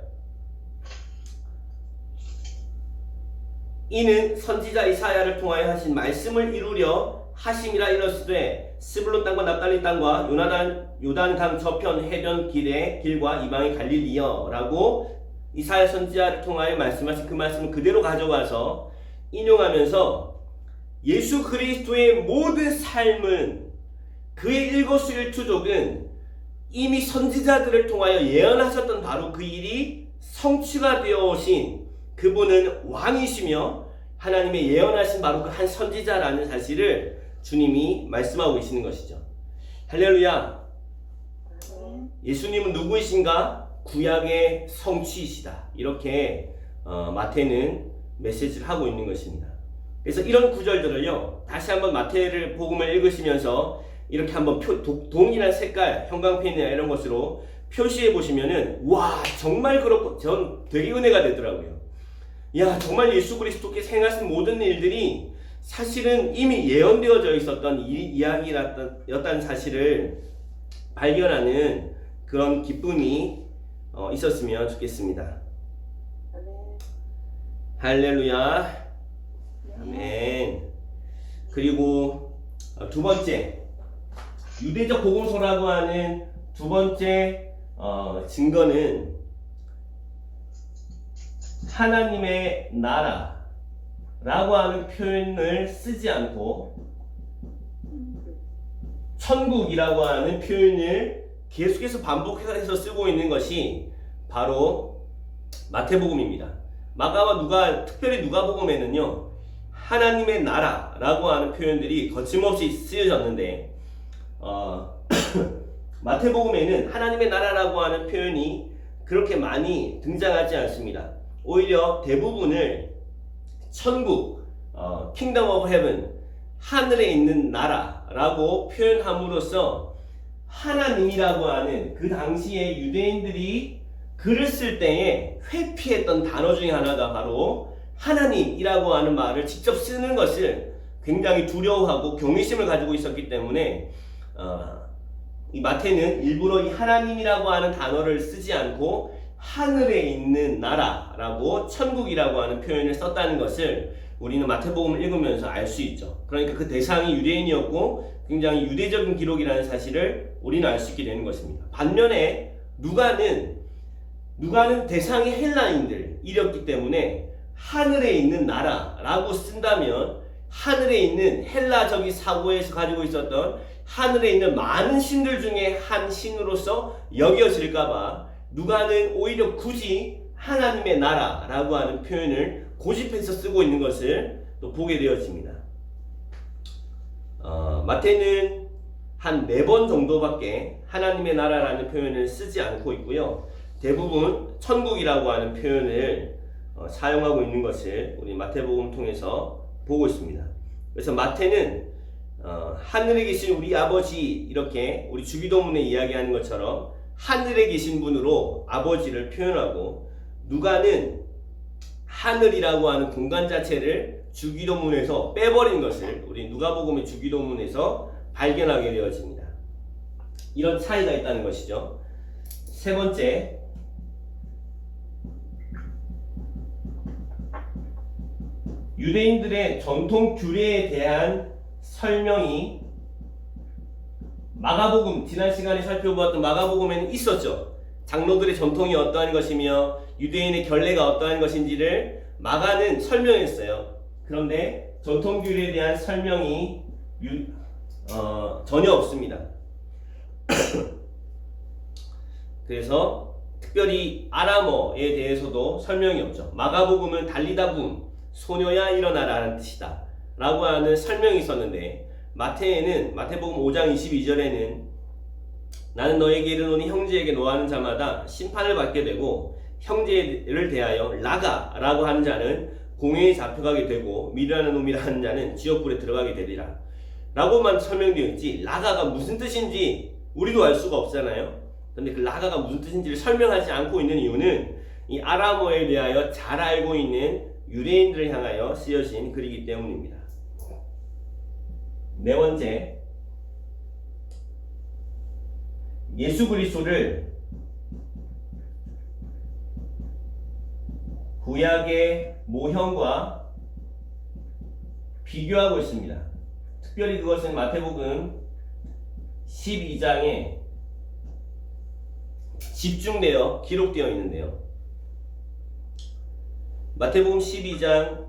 이는 선지자 이사야를 통하여 하신 말씀을 이루려 하심이라 일러스되 스불론 땅과 납달리 땅과 요단강 저편 해변 길과 이방의 갈릴리여 라고 이사야 선지자를 통하여 말씀하신 그 말씀을 그대로 가져가서 인용하면서 예수 그리스도의 모든 삶은 그의 일거수일투족은 이미 선지자들을 통하여 예언하셨던 바로 그 일이 성취가 되어 오신 그분은 왕이시며 하나님의 예언하신 바로 그 한 선지자라는 사실을 주님이 말씀하고 계시는 것이죠. 할렐루야. 예수님은 누구이신가? 구약의 성취이시다. 이렇게 마태는 메시지를 하고 있는 것입니다. 그래서 이런 구절들을요 다시 한번 마태를 복음을 읽으시면서 이렇게 한번 동일한 색깔, 형광펜이나 이런 것으로 표시해 보시면은 와 정말 그렇고 전 되게 은혜가 되더라고요. 야 정말 예수 그리스도께서 행하신 모든 일들이 사실은 이미 예언되어져 있었던 이야기였다는 사실을 발견하는 그런 기쁨이 있었으면 좋겠습니다. 할렐루야. 아멘. 그리고 두 번째 유대적 복음서라고 하는 두 번째 증거는 하나님의 나라라고 하는 표현을 쓰지 않고 천국이라고 하는 표현을 계속해서 반복해서 쓰고 있는 것이 바로 마태복음입니다. 마가와 특별히 누가복음에는요 하나님의 나라라고 하는 표현들이 거침없이 쓰여졌는데 마태복음에는 하나님의 나라라고 하는 표현이 그렇게 많이 등장하지 않습니다. 오히려 대부분을 천국, Kingdom of Heaven, 하늘에 있는 나라라고 표현함으로써 하나님이라고 하는 그 당시에 유대인들이 글을 쓸 때에 회피했던 단어 중에 하나가 바로 하나님이라고 하는 말을 직접 쓰는 것을 굉장히 두려워하고 경외심을 가지고 있었기 때문에 이 마태는 일부러 이 하나님이라고 하는 단어를 쓰지 않고 하늘에 있는 나라라고 천국이라고 하는 표현을 썼다는 것을 우리는 마태복음을 읽으면서 알 수 있죠. 그러니까 그 대상이 유대인이었고 굉장히 유대적인 기록이라는 사실을 우리는 알 수 있게 되는 것입니다. 반면에 누가는 대상이 헬라인들이었기 때문에 하늘에 있는 나라라고 쓴다면 하늘에 있는 헬라적인 사고에서 가지고 있었던 하늘에 있는 많은 신들 중에 한 신으로서 여겨질까봐 누가는 오히려 굳이 하나님의 나라라고 하는 표현을 고집해서 쓰고 있는 것을 또 보게 되어집니다. 마태는 한 4번 정도밖에 하나님의 나라라는 표현을 쓰지 않고 있고요. 대부분 천국이라고 하는 표현을 사용하고 있는 것을 우리 마태복음 통해서 보고 있습니다. 그래서 마태는 하늘에 계신 우리 아버지, 이렇게 우리 주기도문에 이야기하는 것처럼 하늘에 계신 분으로 아버지를 표현하고, 누가는 하늘이라고 하는 공간 자체를 주기도문에서 빼버린 것을 우리 누가복음의 주기도문에서 발견하게 되어집니다. 이런 차이가 있다는 것이죠. 세 번째, 유대인들의 전통 규례에 대한 설명이 마가복음, 지난 시간에 살펴보았던 마가복음에는 있었죠. 장로들의 전통이 어떠한 것이며 유대인의 결례가 어떠한 것인지를 마가는 설명했어요. 그런데 전통 규례에 대한 설명이 전혀 없습니다. 그래서 특별히 아람어에 대해서도 설명이 없죠. 마가복음은 달리다붐, 소녀야 일어나라는 뜻이다 라고 하는 설명이 있었는데, 마태에는, 마태복음 5장 22절에는 나는 너에게 이르노니 형제에게 노하는 자마다 심판을 받게 되고 형제를 대하여 라가라고 하는 자는 공회에 잡혀가게 되고 미라는 놈이라 하는 자는 지옥불에 들어가게 되리라 라고만 설명되어 있지, 라가가 무슨 뜻인지 우리도 알 수가 없잖아요. 근데 그 라가가 무슨 뜻인지를 설명하지 않고 있는 이유는 이 아람어에 대하여 잘 알고 있는 유대인들을 향하여 쓰여진 글이기 때문입니다. 네 번째, 예수 그리스도를 구약의 모형과 비교하고 있습니다. 특별히 그것은 마태복음 12장에 집중되어 기록되어 있는데요. 마태복음 12장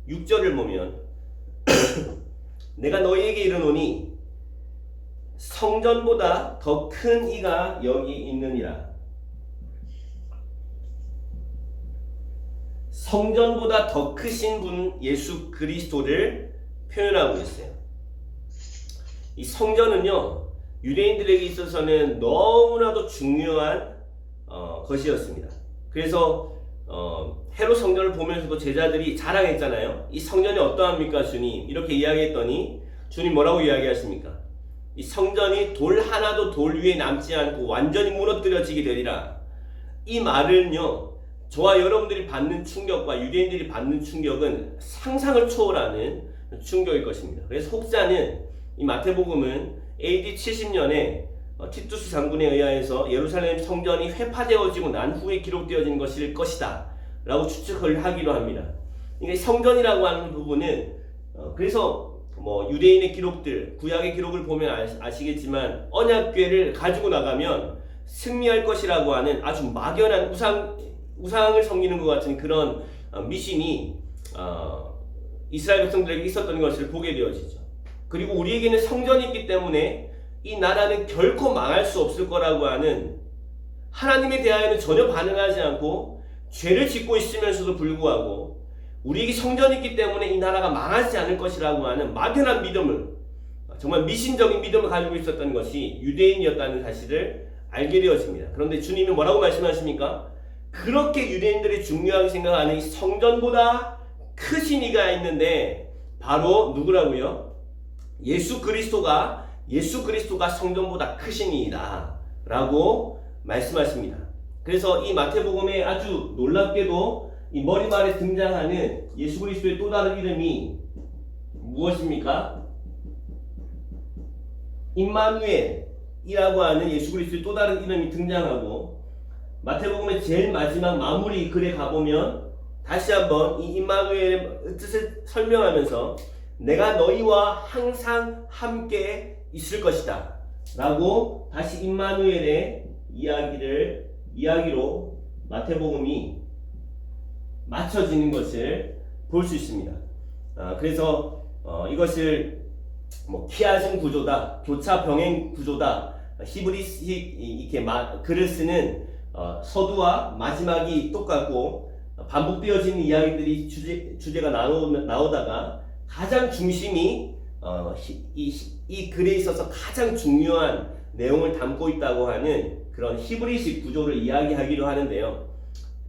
6절을 보면 내가 너희에게 이르노니 성전보다 더 큰 이가 여기 있느니라. 성전보다 더 크신 분 예수 그리스도를 표현하고 있어요. 이 성전은요, 유대인들에게 있어서는 너무나도 중요한 것이었습니다. 그래서 헤롯 성전을 보면서도 제자들이 자랑했잖아요. 이 성전이 어떠합니까 주님? 이렇게 이야기했더니 주님 뭐라고 이야기하십니까? 이 성전이 돌 하나도 돌 위에 남지 않고 완전히 무너뜨려지게 되리라. 이 말은요, 저와 여러분들이 받는 충격과 유대인들이 받는 충격은 상상을 초월하는 충격일 것입니다. 그래서 혹자는 이 마태복음은 AD 70년에 티투스 장군에 의하여서 예루살렘 성전이 회파되어지고 난 후에 기록되어진 것일 것이다 라고 추측을 하기도 합니다. 그러니까 성전이라고 하는 부분은 그래서 유대인의 기록들, 구약의 기록을 보면 아시겠지만 언약궤를 가지고 나가면 승리할 것이라고 하는 아주 막연한 우상을 섬기는 것 같은 그런 미신이 이스라엘 백성들에게 있었던 것을 보게 되어지죠. 그리고 우리에게는 성전이 있기 때문에 이 나라는 결코 망할 수 없을 거라고 하는, 하나님에 대하여는 전혀 반응하지 않고 죄를 짓고 있으면서도 불구하고 우리에게 성전이 있기 때문에 이 나라가 망하지 않을 것이라고 하는 막연한 믿음을, 정말 미신적인 믿음을 가지고 있었던 것이 유대인이었다는 사실을 알게 되어집니다. 그런데 주님이 뭐라고 말씀하십니까? 그렇게 유대인들이 중요하게 생각하는 이 성전보다 크신 이가 있는데 바로 누구라고요? 예수 그리스도가 성전보다 크신 이이다 라고 말씀하십니다. 그래서 이 마태복음에 아주 놀랍게도 이 머리말에 등장하는 예수 그리스도의 또 다른 이름이 무엇입니까? 임마누엘이라고 하는 예수 그리스도의 또 다른 이름이 등장하고, 마태복음의 제일 마지막 마무리 글에 가보면 다시 한번 이 임마누엘의 뜻을 설명하면서 내가 너희와 항상 함께 있을 것이다 라고 다시 임마누엘의 이야기로 마태복음이 맞춰지는 것을 볼 수 있습니다. 그래서 이것을 키아즘 구조다, 교차 병행 구조다, 히브리식 이렇게 글을 쓰는 서두와 마지막이 똑같고 반복되어지는 이야기들이 주제가 나오다가 가장 중심이 이 글에 있어서 가장 중요한 내용을 담고 있다고 하는 그런 히브리식 구조를 이야기하기로 하는데요.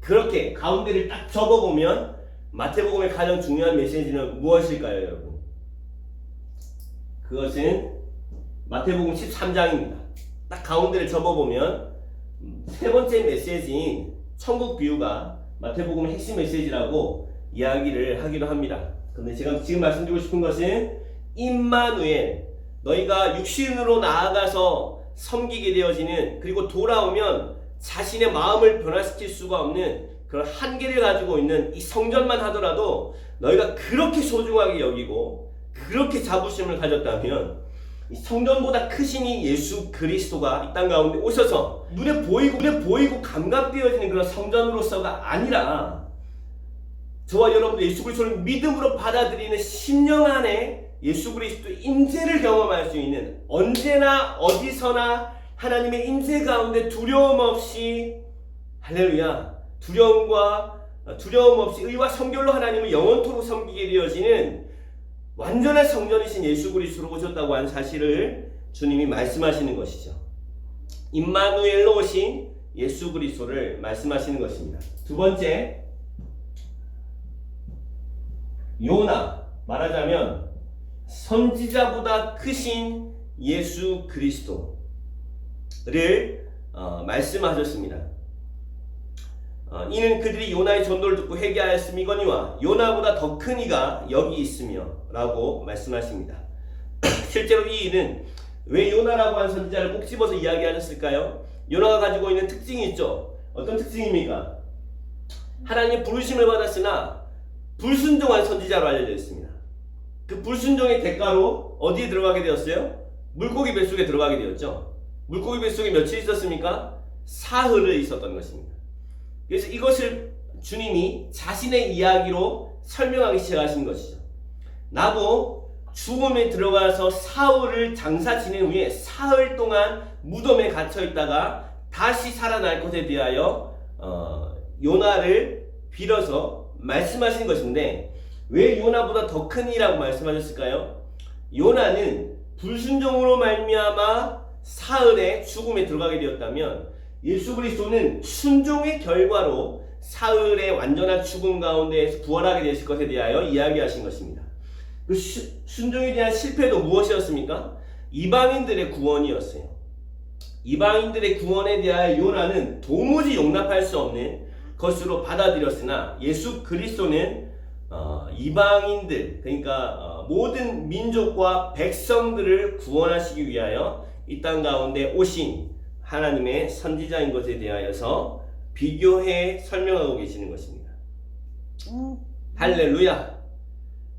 그렇게 가운데를 딱 접어보면 마태복음의 가장 중요한 메시지는 무엇일까요, 여러분? 그것은 마태복음 13장입니다. 딱 가운데를 접어보면 세 번째 메시지인 천국 비유가 마태복음의 핵심 메시지라고 이야기를 하기도 합니다. 근데 제가 지금 말씀드리고 싶은 것은 임마누엘, 너희가 육신으로 나아가서 섬기게 되어지는, 그리고 돌아오면 자신의 마음을 변화시킬 수가 없는 그런 한계를 가지고 있는 이 성전만 하더라도 너희가 그렇게 소중하게 여기고 그렇게 자부심을 가졌다면 이 성전보다 크신 이 예수 그리스도가 이 땅 가운데 오셔서 눈에 보이고 감각되어지는 그런 성전으로서가 아니라 저와 여러분들 예수 그리스도를 믿음으로 받아들이는 심령 안에 예수 그리스도의 임재를 경험할 수 있는, 언제나 어디서나 하나님의 임재 가운데 두려움 없이, 할렐루야, 두려움 없이 의와 성결로 하나님을 영원토록 섬기게 되어지는 완전한 성전이신 예수 그리스도로 오셨다고 하는 사실을 주님이 말씀하시는 것이죠. 임마누엘로 오신 예수 그리스도를 말씀하시는 것입니다. 두 번째, 요나, 말하자면 선지자보다 크신 예수 그리스도를 말씀하셨습니다. 이는 그들이 요나의 전도를 듣고 회개하였음이거니와 요나보다 더 큰 이가 여기 있으며 라고 말씀하십니다. 실제로 이 이는 왜 요나라고 하는 선지자를 꼭 집어서 이야기하셨을까요? 요나가 가지고 있는 특징이 있죠. 어떤 특징입니까? 하나님의 부르심을 받았으나 불순종한 선지자로 알려져 있습니다. 그 불순종의 대가로 어디에 들어가게 되었어요? 물고기 뱃속에 들어가게 되었죠. 물고기 뱃속에 며칠 있었습니까? 사흘을 있었던 것입니다. 그래서 이것을 주님이 자신의 이야기로 설명하기 시작하신 것이죠. 나도 죽음에 들어가서 사흘을 장사 지낸 후에 사흘 동안 무덤에 갇혀 있다가 다시 살아날 것에 대하여 요나를 빌어서 말씀하신 것인데, 왜 요나보다 더 큰 이라고 말씀하셨을까요? 요나는 불순종으로 말미암아 사흘에 죽음에 들어가게 되었다면, 예수 그리스도는 순종의 결과로 사흘의 완전한 죽음 가운데에서 부활하게 되실 것에 대하여 이야기하신 것입니다. 그 순종에 대한 실패도 무엇이었습니까? 이방인들의 구원이었어요. 이방인들의 구원에 대하여 요나는 도무지 용납할 수 없는 것으로 받아들였으나, 예수 그리스도는 이방인들, 그러니까 모든 민족과 백성들을 구원하시기 위하여 이 땅 가운데 오신 하나님의 선지자인 것에 대하여서 비교해 설명하고 계시는 것입니다. 할렐루야!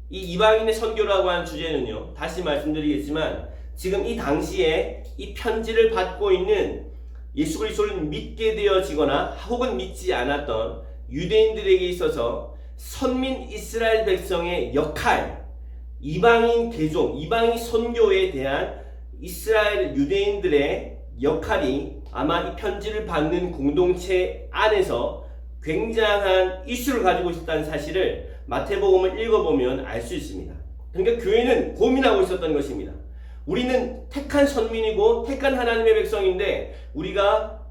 이 이방인의 선교라고 하는 주제는요, 다시 말씀드리겠지만 지금 이 당시에 이 편지를 받고 있는 예수 그리스도를 믿게 되어지거나 혹은 믿지 않았던 유대인들에게 있어서 선민 이스라엘 백성의 역할, 이방인 개종, 이방인 선교에 대한 이스라엘 유대인들의 역할이 아마 이 편지를 받는 공동체 안에서 굉장한 이슈를 가지고 있었다는 사실을 마태복음을 읽어보면 알 수 있습니다. 그러니까 교회는 고민하고 있었던 것입니다. 우리는 택한 선민이고 택한 하나님의 백성인데 우리가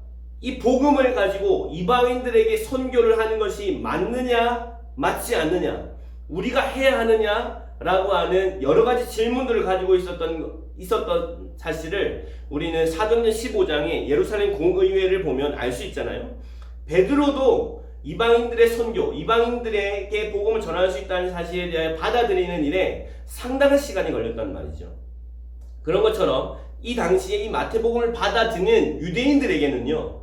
이 복음을 가지고 이방인들에게 선교를 하는 것이 맞느냐 맞지 않느냐, 우리가 해야 하느냐라고 하는 여러 가지 질문들을 가지고 있었던 사실을 우리는 사도행전 15장의 예루살렘 공의회를 보면 알 수 있잖아요. 베드로도 이방인들의 선교, 이방인들에게 복음을 전할 수 있다는 사실에 대해 받아들이는 일에 상당한 시간이 걸렸단 말이죠. 그런 것처럼 이 당시에 이 마태복음을 받아들이는 유대인들에게는요,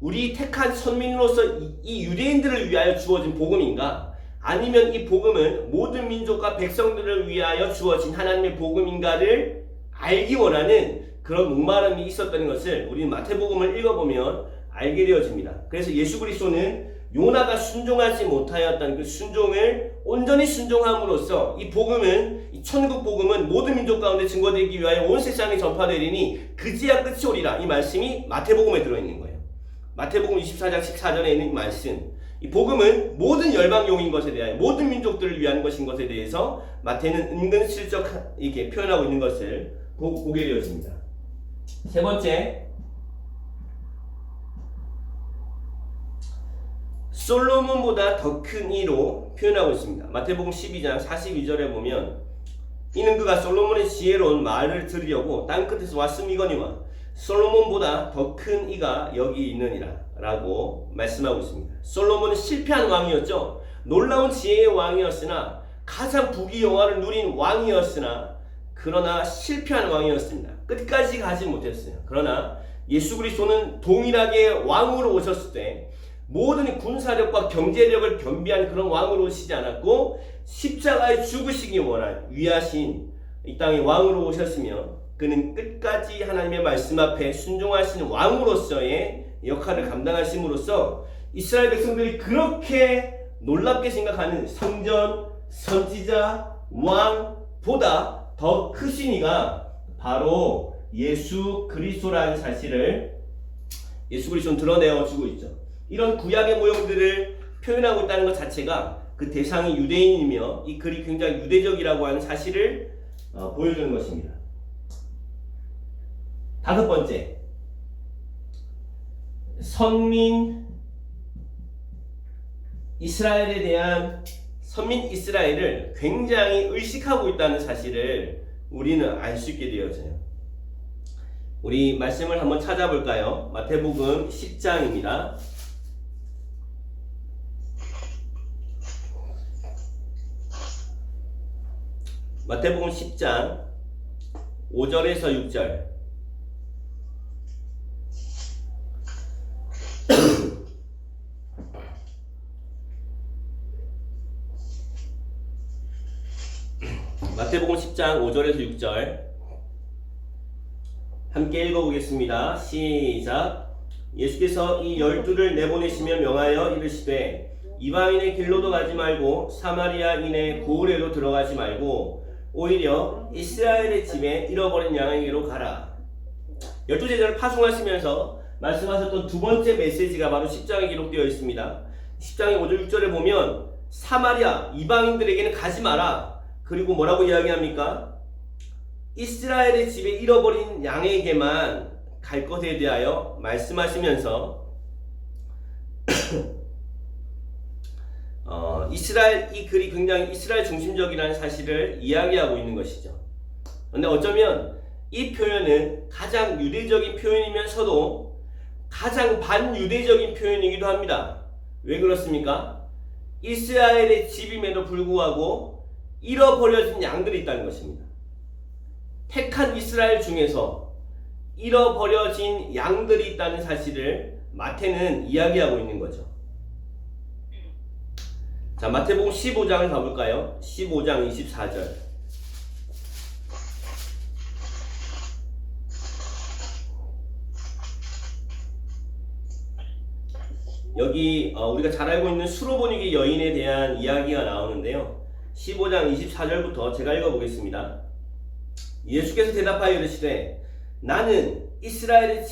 우리 택한 선민으로서 이 유대인들을 위하여 주어진 복음인가, 아니면 이 복음은 모든 민족과 백성들을 위하여 주어진 하나님의 복음인가를 알기 원하는 그런 목마름이 있었던 것을 우리는 마태복음을 읽어보면 알게 되어집니다. 그래서 예수 그리스도는 요나가 순종하지 못하였던 그 순종을 온전히 순종함으로써 이 복음은, 이 천국 복음은 모든 민족 가운데 증거되기 위하여 온 세상에 전파되리니 그지야 끝이 오리라, 이 말씀이 마태복음에 들어있는 거예요. 마태복음 24장 14절에 있는 이 말씀, 이 복음은 모든 열방용인 것에 대하여 모든 민족들을 위한 것인 것에 대해서 마태는 은근슬쩍 이렇게 표현하고 있는 것을 보게 되어집니다. 세 번째, 솔로몬보다 더 큰 이로 표현하고 있습니다. 마태복음 12장 42절에 보면 이는 그가 솔로몬의 지혜로운 말을 들으려고 땅끝에서 왔음이거니와 솔로몬보다 더 큰 이가 여기 있느니라 라고 말씀하고 있습니다. 솔로몬은 실패한 왕이었죠. 놀라운 지혜의 왕이었으나 가장 부귀영화를 누린 왕이었으나 그러나 실패한 왕이었습니다. 끝까지 가지 못했어요. 그러나 예수 그리스도는 동일하게 왕으로 오셨을 때 모든 군사력과 경제력을 겸비한 그런 왕으로 오시지 않았고 십자가에 죽으시기 위하신 이 땅의 왕으로 오셨으며 그는 끝까지 하나님의 말씀 앞에 순종하시는 왕으로서의 역할을 감당하심으로써 이스라엘 백성들이 그렇게 놀랍게 생각하는 성전, 선지자, 왕보다 더 크신 이가 바로 예수 그리스도라는 사실을 예수 그리스도는 드러내어주고 있죠. 이런 구약의 모형들을 표현하고 있다는 것 자체가 그 대상이 유대인이며 이 글이 굉장히 유대적이라고 하는 사실을 보여주는 것입니다. 다섯 번째, 선민 이스라엘에 대한 선민 이스라엘을 굉장히 의식하고 있다는 사실을 우리는 알 수 있게 되어져요. 우리 말씀을 한번 찾아볼까요? 마태복음 10장입니다. 마태복음 10장 5절에서 6절. 마태복음 10장 5절에서 6절 함께 읽어보겠습니다. 시작. 예수께서 이 12를 내보내시며 명하여 이르시되 이방인의 길로도 가지 말고 사마리아인의 고을에도 들어가지 말고 오히려 이스라엘의 집에 잃어버린 양에게로 가라. 12제자를 파송하시면서 말씀하셨던 두 번째 메시지가 바로 10장에 기록되어 있습니다. 10장의 5절 6절에 보면 사마리아 이방인들에게는 가지 마라. 그리고 뭐라고 이야기합니까? 이스라엘의 집에 잃어버린 양에게만 갈 것에 대하여 말씀하시면서 이스라엘 이 글이 굉장히 이스라엘 중심적이라는 사실을 이야기하고 있는 것이죠. 그런데 어쩌면 이 표현은 가장 유대적인 표현이면서도 가장 반유대적인 표현이기도 합니다. 왜 그렇습니까? 이스라엘의 집임에도 불구하고 잃어버려진 양들이 있다는 것입니다. 택한 이스라엘 중에서 잃어버려진 양들이 있다는 사실을 마태는 이야기하고 있는 거죠. 자, 마태복음 15장을 가볼까요? 15장 24절. 여기 우리가 잘 알고 있는 수로보니게 여인에 대한 이야기가 나오는데요. 15장 24절부터 제가 읽어보겠습니다. 예수께서 대답하여 이르시되 나는 이스라엘의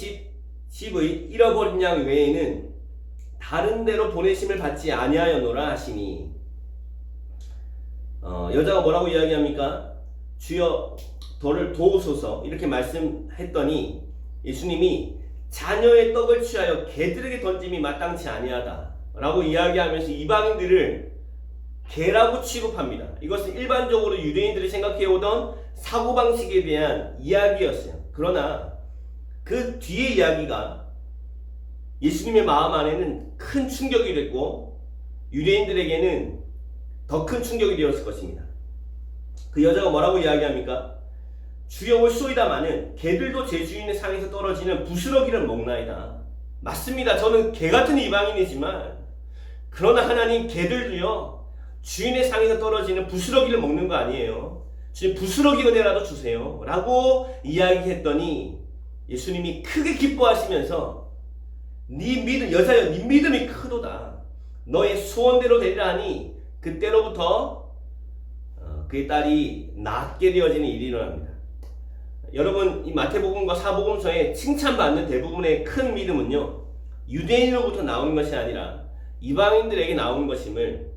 집의 잃어버린 양 외에는 다른 데로 보내심을 받지 아니하였노라 하시니 여자가 뭐라고 이야기합니까? 주여 저를 도우소서 이렇게 말씀했더니 예수님이 자녀의 떡을 취하여 개들에게 던짐이 마땅치 아니하다 라고 이야기하면서 이방인들을 개라고 취급합니다. 이것은 일반적으로 유대인들이 생각해오던 사고방식에 대한 이야기였어요. 그러나 그 뒤의 이야기가 예수님의 마음 안에는 큰 충격이 됐고 유대인들에게는 더 큰 충격이 되었을 것입니다. 그 여자가 뭐라고 이야기합니까? 주여 올소이다마는 개들도 제 주인의 상에서 떨어지는 부스러기를 먹나이다. 맞습니다. 저는 개같은 이방인이지만 그러나 하나님 개들도요 주인의 상에서 떨어지는 부스러기를 먹는 거 아니에요. 주님 부스러기 은혜라도 주세요 라고 이야기했더니 예수님이 크게 기뻐하시면서 네 믿음, 여자여 네 믿음이 크도다. 너의 소원대로 되리라 하니 그때로부터 그의 딸이 낫게 되어지는 일이 일어납니다. 여러분 이 마태복음과 사복음서에 칭찬받는 대부분의 큰 믿음은요 유대인으로부터 나오는 것이 아니라 이방인들에게 나오는 것임을,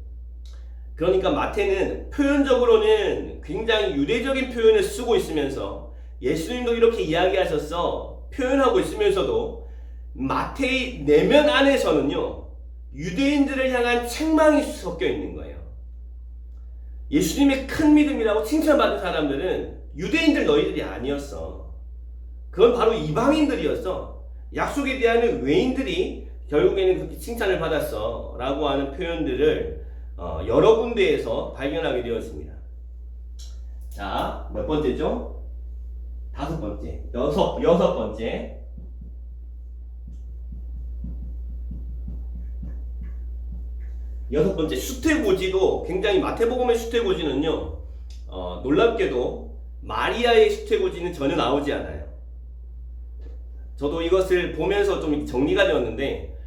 그러니까 마태는 표현적으로는 굉장히 유대적인 표현을 쓰고 있으면서 예수님도 이렇게 이야기하셔서 표현하고 있으면서도 마태의 내면 안에서는요 유대인들을 향한 책망이 섞여 있는 거예요. 예수님의 큰 믿음이라고 칭찬받은 사람들은 유대인들 너희들이 아니었어. 그건 바로 이방인들이었어. 약속에 대한 외인들이 결국에는 그렇게 칭찬을 받았어 라고 하는 표현들을 여러 군데에서 발견하게 되었습니다. 자, 몇 번째죠? 다섯 번째, 여섯 번째. 여섯 번째, 수태고지도 굉장히 마태복음의 수태고지는요, 놀랍게도 마리아의 수태고지는 전혀 나오지 않아요. 저도 이것을 보면서 좀 정리가 되었는데,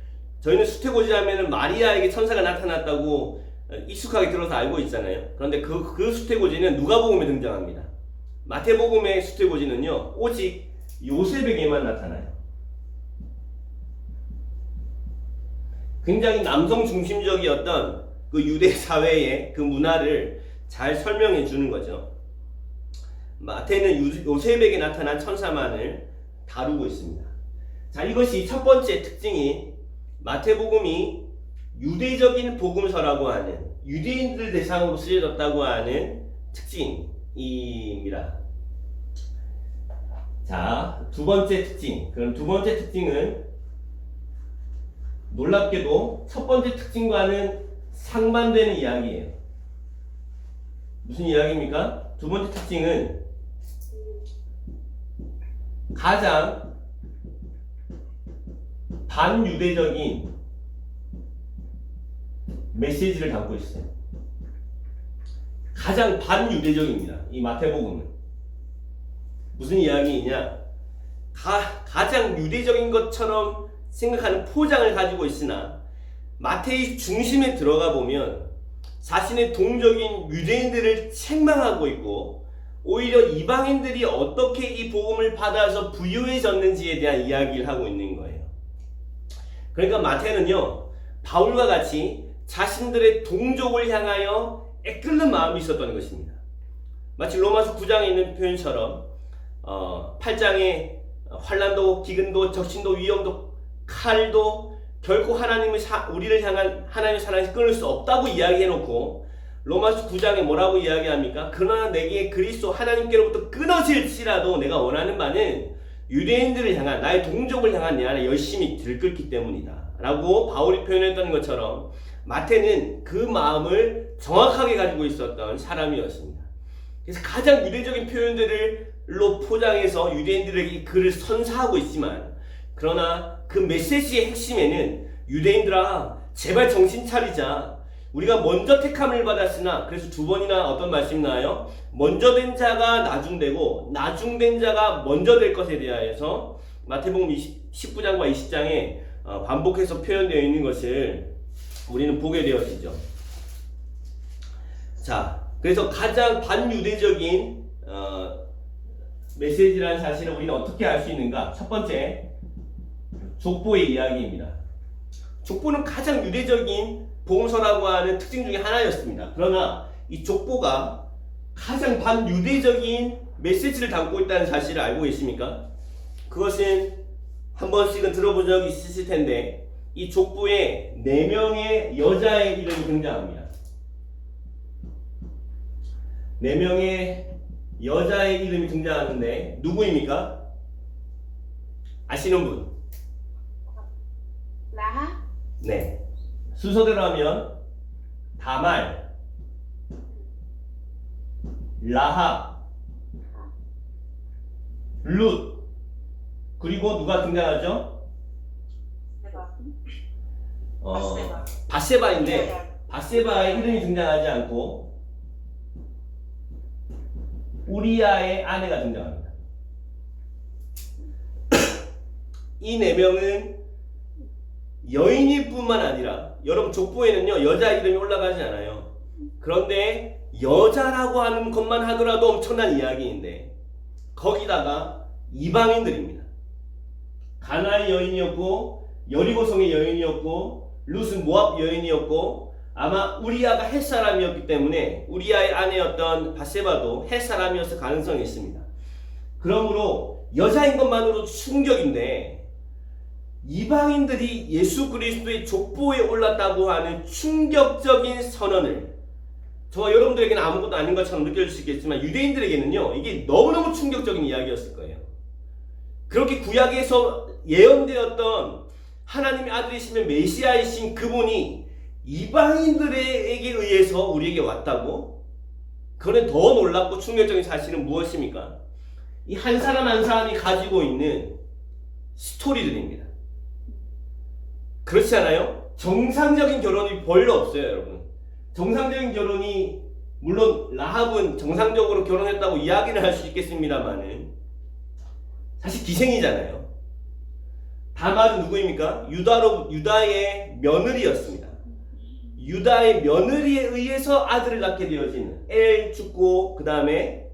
저희는 수태고지 하면은 마리아에게 천사가 나타났다고 익숙하게 들어서 알고 있잖아요. 그런데 그 수태고지는 누가복음에 등장합니다. 마태복음의 수태고지는요, 오직 요셉에게만 나타나요. 굉장히 남성 중심적이었던 그 유대 사회의 그 문화를 잘 설명해 주는 거죠. 마태는 요셉에게 나타난 천사만을 다루고 있습니다. 자, 이것이 첫 번째 특징이 마태복음이 유대적인 복음서라고 하는, 유대인들 대상으로 쓰여졌다고 하는 특징입니다. 자, 두 번째 특징. 그럼 두 번째 특징은 놀랍게도 첫 번째 특징과는 상반되는 이야기예요. 무슨 이야기입니까? 두 번째 특징은 가장 반유대적인 메시지를 담고 있어요. 가장 반유대적입니다. 이 마태복음은. 무슨 이야기이냐? 가장 유대적인 것처럼 생각하는 포장을 가지고 있으나 마태의 중심에 들어가 보면 자신의 동족인 유대인들을 책망하고 있고, 오히려 이방인들이 어떻게 이 복음을 받아서 부유해졌는지에 대한 이야기를 하고 있는 거예요. 그러니까 마태는요, 바울과 같이 자신들의 동족을 향하여 애끓는 마음이 있었던 것입니다. 마치 로마서 9장에 있는 표현처럼 8장에 환난도, 기근도, 적신도, 위험도, 칼도 결코 우리를 향한 하나님의 사랑에서 끊을 수 없다고 이야기해놓고, 로마서 9장에 뭐라고 이야기합니까? 그러나 내게 그리스도 하나님께로부터 끊어질지라도 내가 원하는 바는 유대인들을 향한, 나의 동족을 향한 내 안에 열심히 들끓기 때문이다 라고 바울이 표현했던 것처럼 마태는 그 마음을 정확하게 가지고 있었던 사람이었습니다. 그래서 가장 유대적인 표현들로 포장해서 유대인들에게 그를 선사하고 있지만, 그러나 그 메시지의 핵심에는 유대인들아 제발 정신 차리자, 우리가 먼저 택함을 받았으나, 그래서 두 번이나 어떤 말씀이 나와요? 먼저 된 자가 나중되고 나중된 자가 먼저 될 것에 대하여서 마태복음 19장과 20장에 반복해서 표현되어 있는 것을 우리는 보게 되어지죠. 자, 그래서 가장 반유대적인 메시지라는 사실을 우리는 어떻게 알 수 있는가? 첫 번째, 족보의 이야기입니다. 족보는 가장 유대적인 복음서라고 하는 특징 중에 하나였습니다. 그러나 이 족보가 가장 반유대적인 메시지를 담고 있다는 사실을 알고 계십니까? 그것은 한 번씩은 들어본 적이 있으실 텐데, 이 족보에 4명의 여자의 이름이 등장합니다. 4명의 여자의 이름이 등장하는데 누구입니까? 아시는 분? 라하, 네. 순서대로 하면 다말, 라하, 룻, 그리고 누가 등장하죠? 바세바인데 바세바의 이름이 등장하지 않고 우리아의 아내가 등장합니다. 이 4명은 여인일 뿐만 아니라, 여러분 족보에는요 여자 이름이 올라가지 않아요. 그런데 여자라고 하는 것만 하더라도 엄청난 이야기인데, 거기다가 이방인들입니다. 가나의 여인이었고, 여리고성의 여인이었고, 룻은 모압 여인이었고, 아마 우리아가 헷 사람이었기 때문에 우리아의 아내였던 바세바도 헷 사람이었을 가능성이 있습니다. 그러므로 여자인 것만으로도 충격인데, 이방인들이 예수 그리스도의 족보에 올랐다고 하는 충격적인 선언을, 저와 여러분들에게는 아무것도 아닌 것처럼 느껴질 수 있겠지만 유대인들에게는요 이게 너무너무 충격적인 이야기였을 거예요. 그렇게 구약에서 예언되었던 하나님의 아들이시면 메시아이신 그분이 이방인들에게 의해서 우리에게 왔다고? 그거는 더 놀랍고 충격적인 사실은 무엇입니까? 이 한 사람 한 사람이 가지고 있는 스토리들입니다. 그렇지 않아요? 정상적인 결혼이 별로 없어요, 여러분. 정상적인 결혼이, 물론 라합은 정상적으로 결혼했다고 이야기를 할 수 있겠습니다만은 사실 기생이잖아요. 다말은 누구입니까? 유다의 며느리였습니다. 유다의 며느리에 의해서 아들을 낳게 되어진 엘 죽고, 그 다음에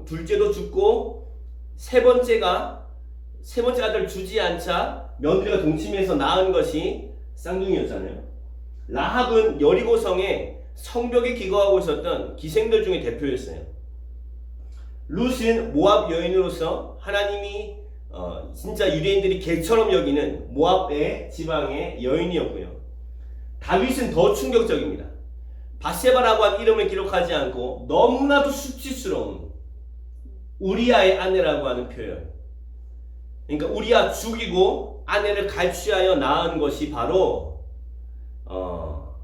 둘째도 죽고, 세 번째 아들을 주지 않자 며느리가 동침해서 낳은 것이 쌍둥이였잖아요. 라합은 여리고성에 성벽에 기거하고 있었던 기생들 중에 대표였어요. 룻은 모압 여인으로서 하나님이 진짜 유대인들이 개처럼 여기는 모압의 지방의 여인이었고요. 다윗은 더 충격적입니다. 바세바라고 한 이름을 기록하지 않고 너무나도 수치스러운 우리아의 아내라고 하는 표현. 그러니까 우리아 죽이고 아내를 갈취하여 낳은 것이 바로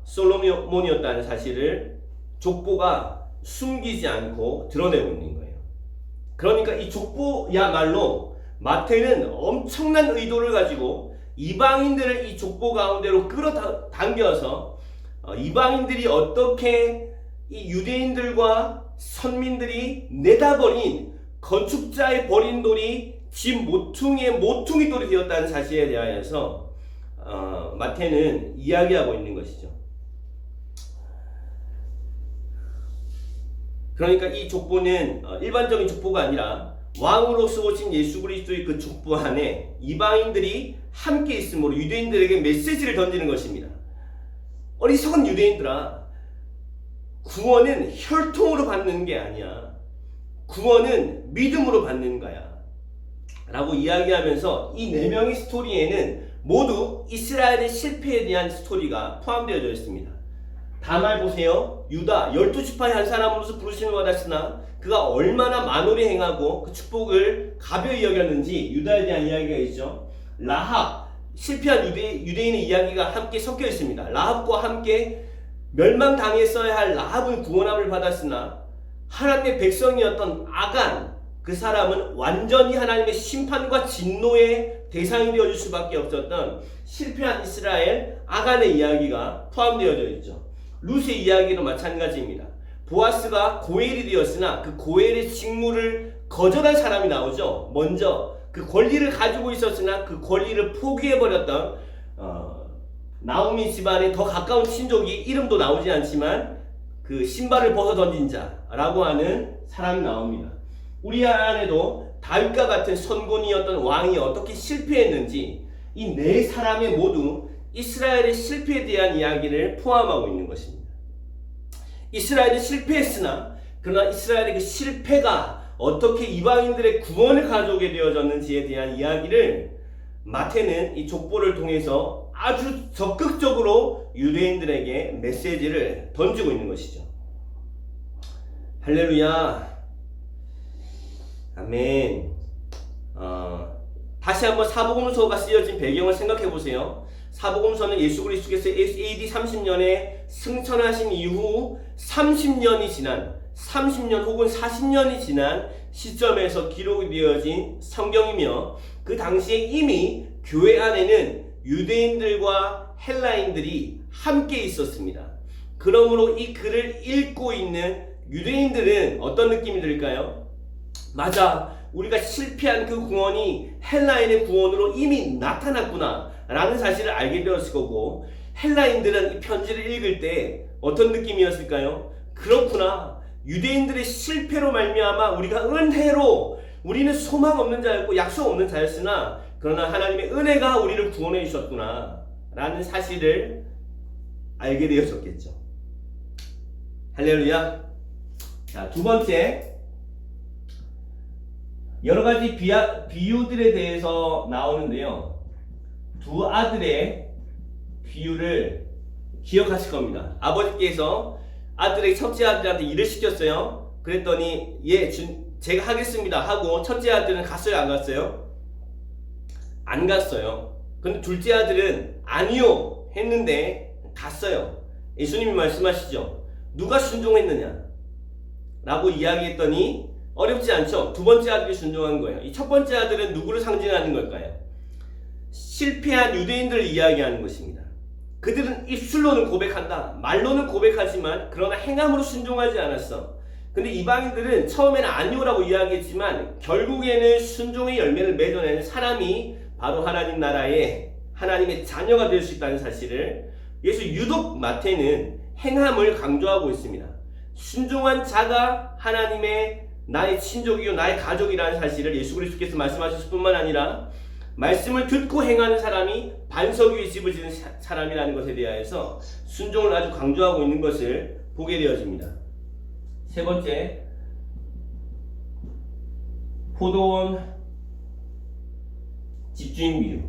솔로몬이었다는 사실을 족보가 숨기지 않고 드러내고 있는 거예요. 그러니까 이 족보야말로 마태는 엄청난 의도를 가지고 이방인들을 이 족보 가운데로 끌어당겨서 이방인들이 어떻게 이 유대인들과 선민들이 내다버린 건축자의 버린 돌이 집 모퉁이의 모퉁이 돌이 되었다는 사실에 대하여서 마태는 이야기하고 있는 것이죠. 그러니까 이 족보는 일반적인 족보가 아니라 왕으로서 오신 예수 그리스도의 그 족보 안에 이방인들이 함께 있으므로 유대인들에게 메시지를 던지는 것입니다. 어리석은 유대인들아, 구원은 혈통으로 받는 게 아니야. 구원은 믿음으로 받는 거야 라고 이야기하면서 이 네 명의 스토리에는 모두 이스라엘의 실패에 대한 스토리가 포함되어져 있습니다. 다말 보세요. 유다 12지파의 한 사람으로서 부르심을 받았으나 그가 얼마나 만홀히 행하고 그 축복을 가벼이 여겼는지 유다에 대한 이야기가 있죠. 라합, 실패한 유대인의 이야기가 함께 섞여 있습니다. 라합과 함께 멸망당했어야 할 라합은 구원함을 받았으나 하나님의 백성이었던 아간, 그 사람은 완전히 하나님의 심판과 진노의 대상이 되어줄 수밖에 없었던 실패한 이스라엘 아간의 이야기가 포함되어져 있죠. 룻의 이야기도 마찬가지입니다. 보아스가 고엘이 되었으나 그 고엘의 직무를 거절한 사람이 나오죠. 먼저 그 권리를 가지고 있었으나 그 권리를 포기해버렸던 나오미 집안의 더 가까운 친족이 이름도 나오지 않지만 그 신발을 벗어던진 자라고 하는 사람이 나옵니다. 우리 안에도 다윗과 같은 선군이었던 왕이 어떻게 실패했는지 이 네 사람이 모두 이스라엘의 실패에 대한 이야기를 포함하고 있는 것입니다. 이스라엘은 실패했으나 그러나 이스라엘의 그 실패가 어떻게 이방인들의 구원을 가져오게 되어졌는지에 대한 이야기를 마태는 이 족보를 통해서 아주 적극적으로 유대인들에게 메시지를 던지고 있는 것이죠. 할렐루야, 아멘. 다시 한번 사복음서가 쓰여진 배경을 생각해 보세요. 사복음서는 예수 그리스도께서 AD 30년에 승천하신 이후 30년이 지난 30년 혹은 40년이 지난 시점에서 기록이 되어진 성경이며 그 당시에 이미 교회 안에는 유대인들과 헬라인들이 함께 있었습니다. 그러므로 이 글을 읽고 있는 유대인들은 어떤 느낌이 들까요? 맞아, 우리가 실패한 그 구원이 헬라인의 구원으로 이미 나타났구나 라는 사실을 알게 되었을 거고, 헬라인들은 이 편지를 읽을 때 어떤 느낌이었을까요? 그렇구나, 유대인들의 실패로 말미암아 우리가 은혜로, 우리는 소망 없는 자였고 약속 없는 자였으나 그러나 하나님의 은혜가 우리를 구원해 주셨구나 라는 사실을 알게 되었었겠죠. 할렐루야. 자, 두 번째, 여러 가지 비유들에 대해서 나오는데요. 두 아들의 비유를 기억하실 겁니다. 아버지께서 아들의 첫째 아들한테 일을 시켰어요. 그랬더니 제가 하겠습니다 하고 첫째 아들은 갔어요, 안 갔어요? 안 갔어요. 근데 둘째 아들은 아니요 했는데 갔어요. 예수님이 말씀하시죠. 누가 순종했느냐? 라고 이야기했더니 어렵지 않죠? 두 번째 아들이 순종한 거예요. 이 첫 번째 아들은 누구를 상징하는 걸까요? 실패한 유대인들을 이야기하는 것입니다. 그들은 입술로는 고백한다. 말로는 고백하지만 그러나 행함으로 순종하지 않았어. 근데 이방인들은 처음에는 아니오라고 이야기했지만 결국에는 순종의 열매를 맺어내는 사람이 바로 하나님 나라의 하나님의 자녀가 될 수 있다는 사실을 그래서 유독 마태는 행함을 강조하고 있습니다. 순종한 자가 하나님의 나의 친족이요 나의 가족이라는 사실을 예수 그리스도께서 말씀하셨을 뿐만 아니라 말씀을 듣고 행하는 사람이 반석 위에 집을 지는 사람이라는 것에 대하여서 순종을 아주 강조하고 있는 것을 보게 되어집니다. 세 번째, 포도원 집주인 비유.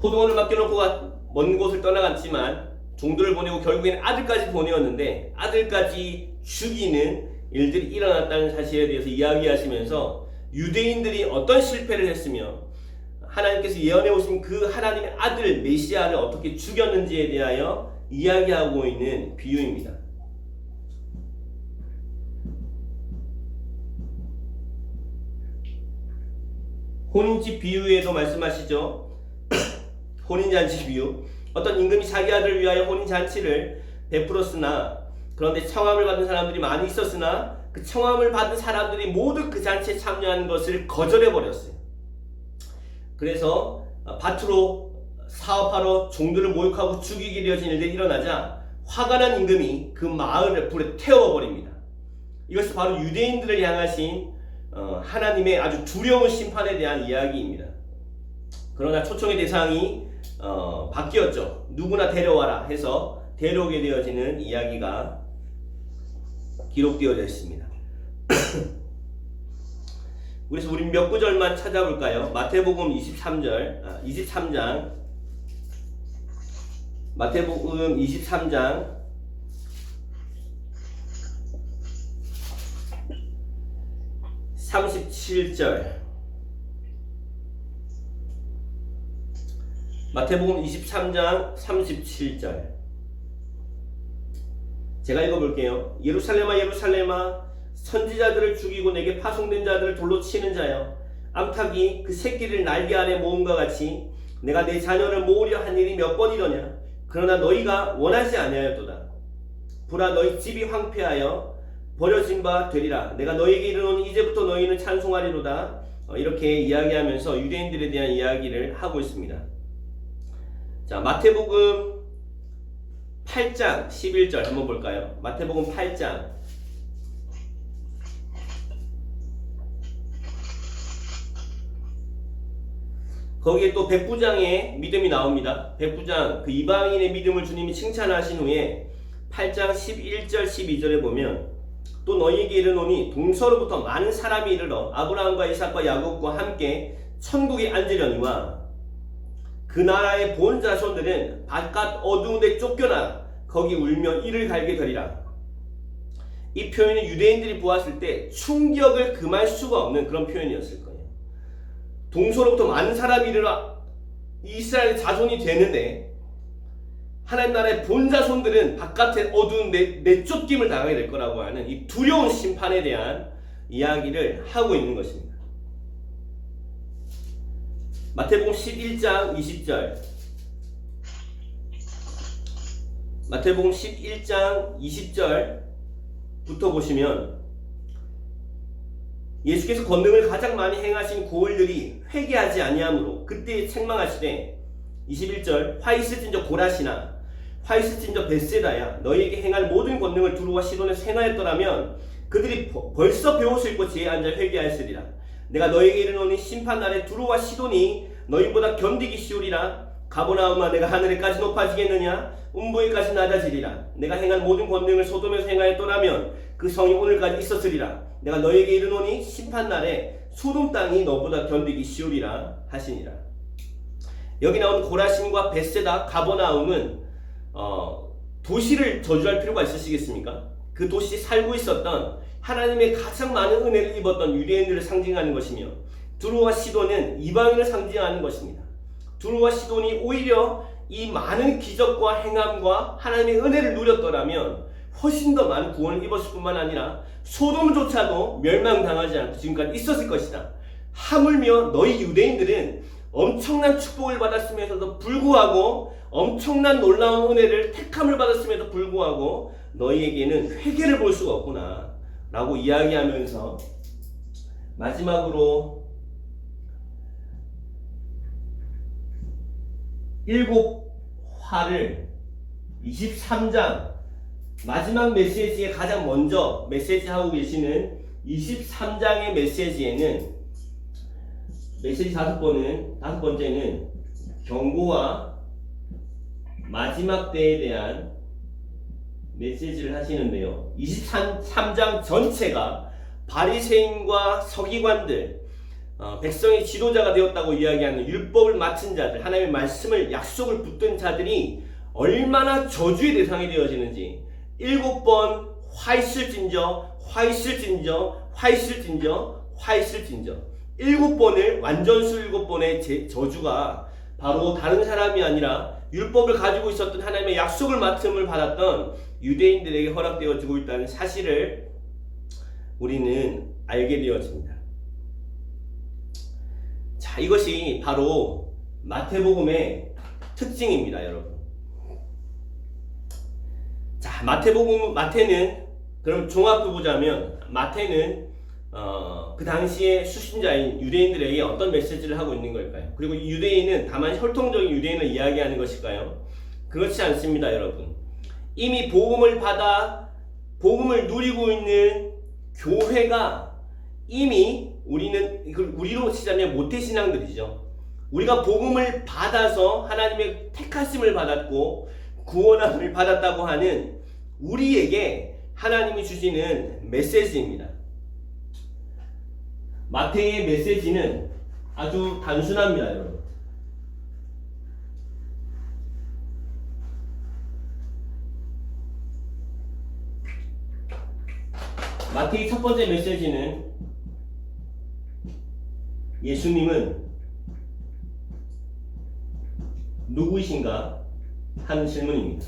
포도원을 맡겨놓고 먼 곳을 떠나갔지만 종들을 보내고 결국에는 아들까지 보내었는데 아들까지 죽이는 일들이 일어났다는 사실에 대해서 이야기하시면서 유대인들이 어떤 실패를 했으며 하나님께서 예언해 오신 그 하나님의 아들 메시아를 어떻게 죽였는지에 대하여 이야기하고 있는 비유입니다. 혼인집 비유에도 말씀하시죠. 혼인잔치 비유. 어떤 임금이 자기 아들을 위하여 혼인잔치를 베풀었으나 그런데 청함을 받은 사람들이 많이 있었으나 그 청함을 받은 사람들이 모두 그 잔치에 참여하는 것을 거절해버렸어요. 그래서 밭으로 사업하러 종들을 모욕하고 죽이게 되어진 일들이 일어나자 화가 난 임금이 그 마을을 불에 태워버립니다. 이것이 바로 유대인들을 향하신 하나님의 아주 두려운 심판에 대한 이야기입니다. 그러나 초청의 대상이 바뀌었죠. 누구나 데려와라 해서 데려오게 되어지는 이야기가 기록되어져 있습니다. 그래서 우리 몇 구절만 찾아볼까요? 마태복음 23장 마태복음 23장 37절 마태복음 23장 37절 제가 읽어볼게요. 예루살렘아 예루살렘아 선지자들을 죽이고 내게 파송된 자들을 돌로 치는 자여 암탉이 그 새끼를 날개 아래 모음과 같이 내가 내 자녀를 모으려 한 일이 몇 번이더냐. 그러나 너희가 원하지 아니하였도다. 보라 너희 집이 황폐하여 버려진 바 되리라. 내가 너희에게 이르노니 이제부터 너희는 찬송하리로다. 이렇게 이야기하면서 유대인들에 대한 이야기를 하고 있습니다. 자, 마태복음 8장 11절 한번 볼까요? 마태복음 8장 거기에 또 백부장의 믿음이 나옵니다. 백부장 그 이방인의 믿음을 주님이 칭찬하신 후에 8장 11절 12절에 보면 또 너희에게 이르노니 동서로부터 많은 사람이 이르러 아브라함과 이삭과 야곱과 함께 천국에 앉으려니와 그 나라의 본 자손들은 바깥 어두운 데 쫓겨나 거기 울며 이를 갈게 되리라. 이 표현은 유대인들이 보았을 때 충격을 금할 수가 없는 그런 표현이었을 거예요. 동서로부터 많은 사람이 이르러 이스라엘의 자손이 되는데 하나님 나라의 본 자손들은 바깥에 어두운 내쫓김을 당하게 될 거라고 하는 이 두려운 심판에 대한 이야기를 하고 있는 것입니다. 마태복음 11장 20절 마태복음 11장 20절부터 보시면 예수께서 권능을 가장 많이 행하신 고을들이 회개하지 아니하므로 그때 책망하시되 21절 화이스진저 고라시나 화이스진저 벳세다야 너희에게 행할 모든 권능을 두루와 시돈에서 행하였더라면 그들이 벌써 배옷을 입고 지혜에 앉아 회개하였으리라. 내가 너희에게 이르노니 심판날에 두루와 시돈이 너희보다 견디기 쉬우리라. 가버나움아 내가 하늘에까지 높아지겠느냐 음부에까지 낮아지리라. 내가 행한 모든 권능을 소돔에서 행하였더라면 그 성이 오늘까지 있었으리라. 내가 너희에게 이르노니 심판날에 소돔 땅이 너보다 견디기 쉬우리라 하시니라. 여기 나온 고라신과 벳세다, 가버나움은 도시를 저주할 필요가 있으시겠습니까? 그 도시에 살고 있었던 하나님의 가장 많은 은혜를 입었던 유대인들을 상징하는 것이며, 두로와 시돈은 이방인을 상징하는 것입니다. 두로와 시돈이 오히려 이 많은 기적과 행함과 하나님의 은혜를 누렸더라면 훨씬 더 많은 구원을 입었을 뿐만 아니라 소돔조차도 멸망당하지 않고 지금까지 있었을 것이다. 하물며 너희 유대인들은 엄청난 축복을 받았음에도 불구하고, 엄청난 놀라운 은혜를 택함을 받았음에도 불구하고 너희에게는 회개를 볼 수가 없구나 라고 이야기하면서, 마지막으로 7화를 23장 마지막 메시지에 가장 먼저 메시지하고 계시는 23장의 메시지에는, 메시지 다섯 번째는 경고와 마지막 때에 대한 메시지를 하시는데요. 23장 전체가 바리새인과 서기관들, 백성의 지도자가 되었다고 이야기하는 율법을 맡은 자들, 하나님의 말씀을 약속을 붙든 자들이 얼마나 저주의 대상이 되어지는지 7번 화 있을진저, 화 있을진저, 화 있을진저, 화 있을진저, 7번을, 완전수 7번의 저주가 바로 다른 사람이 아니라 율법을 가지고 있었던 하나님의 약속을 맡음을 받았던 유대인들에게 허락되어지고 있다는 사실을 우리는 알게 되어집니다. 자, 이것이 바로 마태복음의 특징입니다, 여러분. 자, 마태는, 그럼 종합해 보자면, 마태는 그 당시에 수신자인 유대인들에게 어떤 메시지를 하고 있는 걸까요? 그리고 이 유대인은 다만 혈통적인 유대인을 이야기하는 것일까요? 그렇지 않습니다, 여러분. 이미 복음을 받아 복음을 누리고 있는 교회가, 이미 우리로 치자면 모태신앙들이죠. 우리가 복음을 받아서 하나님의 택하심을 받았고 구원함을 받았다고 하는 우리에게 하나님이 주시는 메시지입니다. 마태의 메시지는 아주 단순합니다, 여러분. 마태의 첫 번째 메시지는 예수님은 누구이신가 하는 질문입니다.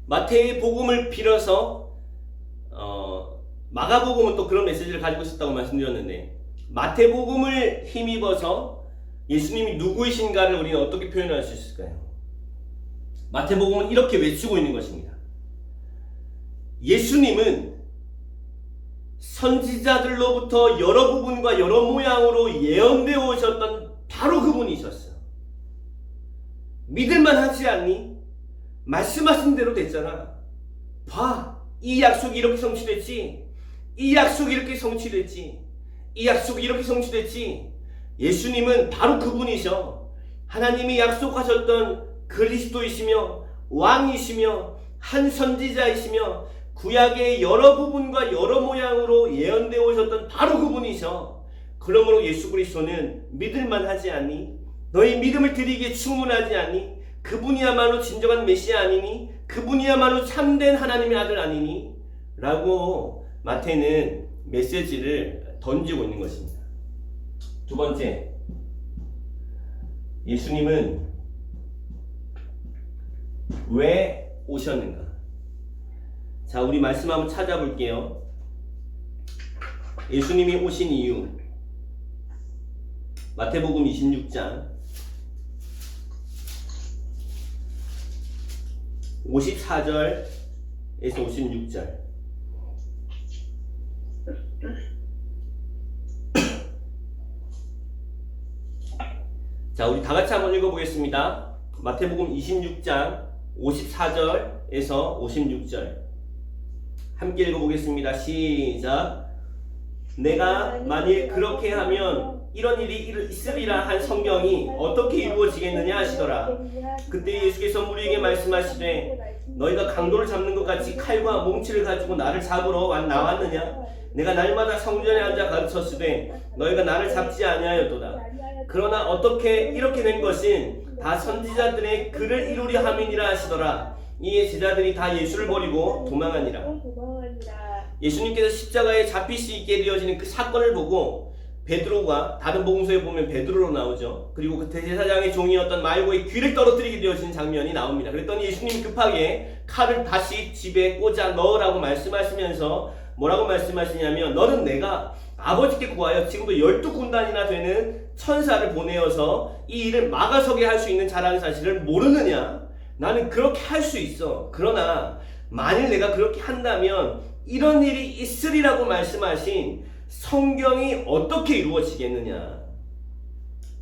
마태의 복음을 빌어서 마가복음은 또 그런 메시지를 가지고 있었다고 말씀드렸는데, 마태복음을 힘입어서 예수님이 누구이신가를 우리는 어떻게 표현할 수 있을까요? 마태복음은 이렇게 외치고 있는 것입니다. 예수님은 선지자들로부터 여러 부분과 여러 모양으로 예언되어 오셨던 바로 그분이셨어. 믿을만 하지 않니? 말씀하신 대로 됐잖아. 봐, 이 약속이 이렇게 성취됐지. 이 약속이 이렇게 성취됐지. 이 약속이 이렇게 성취됐지. 예수님은 바로 그분이셔. 하나님이 약속하셨던 그리스도이시며 왕이시며 한 선지자이시며 구약의 여러 부분과 여러 모양으로 예언되어 오셨던 바로 그분이셔. 그러므로 예수 그리스도는 믿을만 하지 않니? 너희 믿음을 드리기에 충분하지 않니? 그분이야말로 진정한 메시아 아니니? 그분이야말로 참된 하나님의 아들 아니니? 라고 마태는 메시지를 던지고 있는 것입니다. 두 번째, 예수님은 왜 오셨는가? 자, 우리 말씀 한번 찾아볼게요. 예수님이 오신 이유, 마태복음 26장 54절에서 56절. 자, 우리 다 같이 한번 읽어보겠습니다. 마태복음 26장 54절에서 56절. 함께 읽어보겠습니다. 시작. 내가 만일 그렇게 하면 이런 일이 있으리라 한 성경이 어떻게 이루어지겠느냐 하시더라. 그때 예수께서 무리에게 말씀하시되 너희가 강도를 잡는 것 같이 칼과 몽치를 가지고 나를 잡으러 나왔느냐? 내가 날마다 성전에 앉아 가르쳤으되 너희가 나를 잡지 아니하였도다. 그러나 어떻게 이렇게 된 것은 다 선지자들의 글을 이루려 함이니라 하시더라. 이에 제자들이 다 예수를 버리고 도망하니라. 예수님께서 십자가에 잡힐 수 있게 되어지는 그 사건을 보고 베드로가, 다른 복음서에 보면 베드로로 나오죠. 그리고 그 대제사장의 종이었던 말고의 귀를 떨어뜨리게 되어지는 장면이 나옵니다. 그랬더니 예수님이 급하게 칼을 다시 집에 꽂아 넣으라고 말씀하시면서 뭐라고 말씀하시냐면 너는 내가 아버지께 구하여 지금도 12군단이나 되는 천사를 보내어서 이 일을 막아서게 할 수 있는 자라는 사실을 모르느냐? 나는 그렇게 할 수 있어. 그러나 만일 내가 그렇게 한다면 이런 일이 있으리라고 말씀하신 성경이 어떻게 이루어지겠느냐?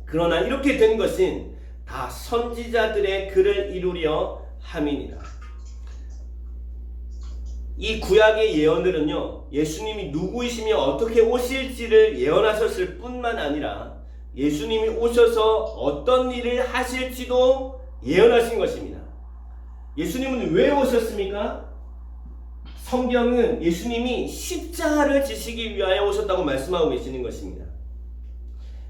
그러나 이렇게 된 것은 다 선지자들의 글을 이루려 함이니라. 이 구약의 예언들은요, 예수님이 누구이시며 어떻게 오실지를 예언하셨을 뿐만 아니라 예수님이 오셔서 어떤 일을 하실지도 예언하신 것입니다. 예수님은 왜 오셨습니까? 성경은 예수님이 십자가를 지시기 위하여 오셨다고 말씀하고 계시는 것입니다.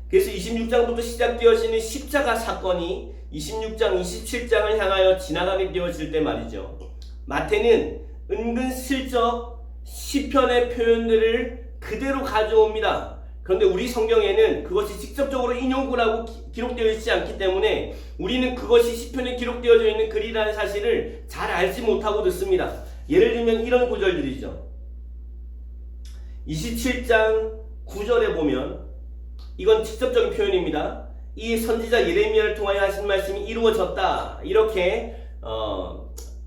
그래서 26장부터 시작되어지는 십자가 사건이 26장, 27장을 향하여 지나가게 되어질 때 말이죠. 마태는 은근슬쩍 시편의 표현들을 그대로 가져옵니다. 그런데 우리 성경에는 그것이 직접적으로 인용구라고 기록되어 있지 않기 때문에 우리는 그것이 시편에 기록되어져 있는 글이라는 사실을 잘 알지 못하고 듣습니다. 예를 들면 이런 구절들이죠. 27장 9절에 보면 이건 직접적인 표현입니다. 이 선지자 예레미야를 통하여 하신 말씀이 이루어졌다. 이렇게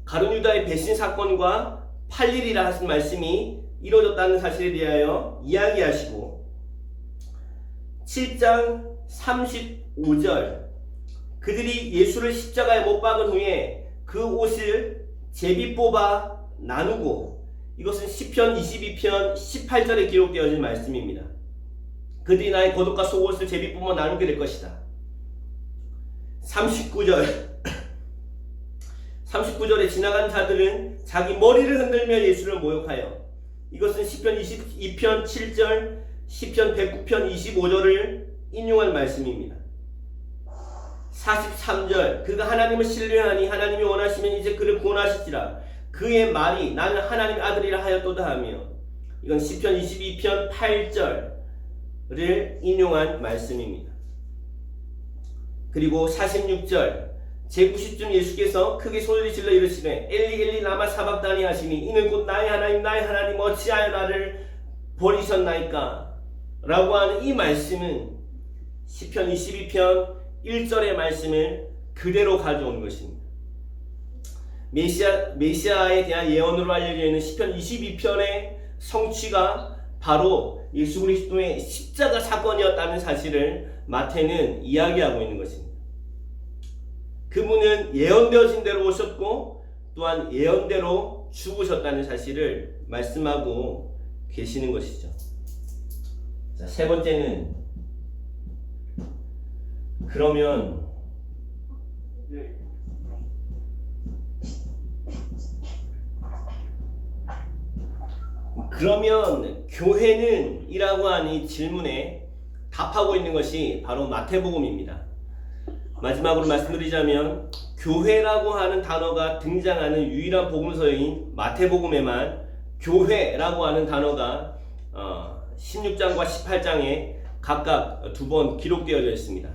가룟 유다의 배신 사건과 8일이라 하신 말씀이 이루어졌다는 사실에 대하여 이야기하시고 7장 35절 그들이 예수를 십자가에 못 박은 후에 그 옷을 제비 뽑아 나누고 이것은 시편 22편 18절에 기록되어진 말씀입니다. 그들이 나의 겉옷과 속옷을 제비 뽑아 나누게 될 것이다. 39절에 지나간 자들은 자기 머리를 흔들며 예수를 모욕하여 이것은 시편 22편 7절 시편 109편 25절을 인용한 말씀입니다. 43절 그가 하나님을 신뢰하니 하나님이 원하시면 이제 그를 구원하실지라 그의 말이 나는 하나님의 아들이라 하였도다 하며 이건 시편 22편 8절을 인용한 말씀입니다. 그리고 46절 제90쯤 예수께서 크게 소리를 질러 이르시되 엘리 엘리 라마 사박다니 하시니 이는 곧 나의 하나님 어찌하여 나를 버리셨나이까 라고 하는 이 말씀은 시편 22편 1절의 말씀을 그대로 가져온 것입니다. 메시아에 대한 예언으로 알려져 있는 시편 22편의 성취가 바로 예수 그리스도의 십자가 사건이었다는 사실을 마태는 이야기하고 있는 것입니다. 그분은 예언되어진 대로 오셨고 또한 예언대로 죽으셨다는 사실을 말씀하고 계시는 것이죠. 자, 세 번째는 그러면 교회는 이라고 하는 질문에 답하고 있는 것이 바로 마태복음입니다. 마지막으로 말씀드리자면 교회라고 하는 단어가 등장하는 유일한 복음서인 마태복음에만 교회라고 하는 단어가 16장과 18장에 각각 2번 기록되어져 있습니다.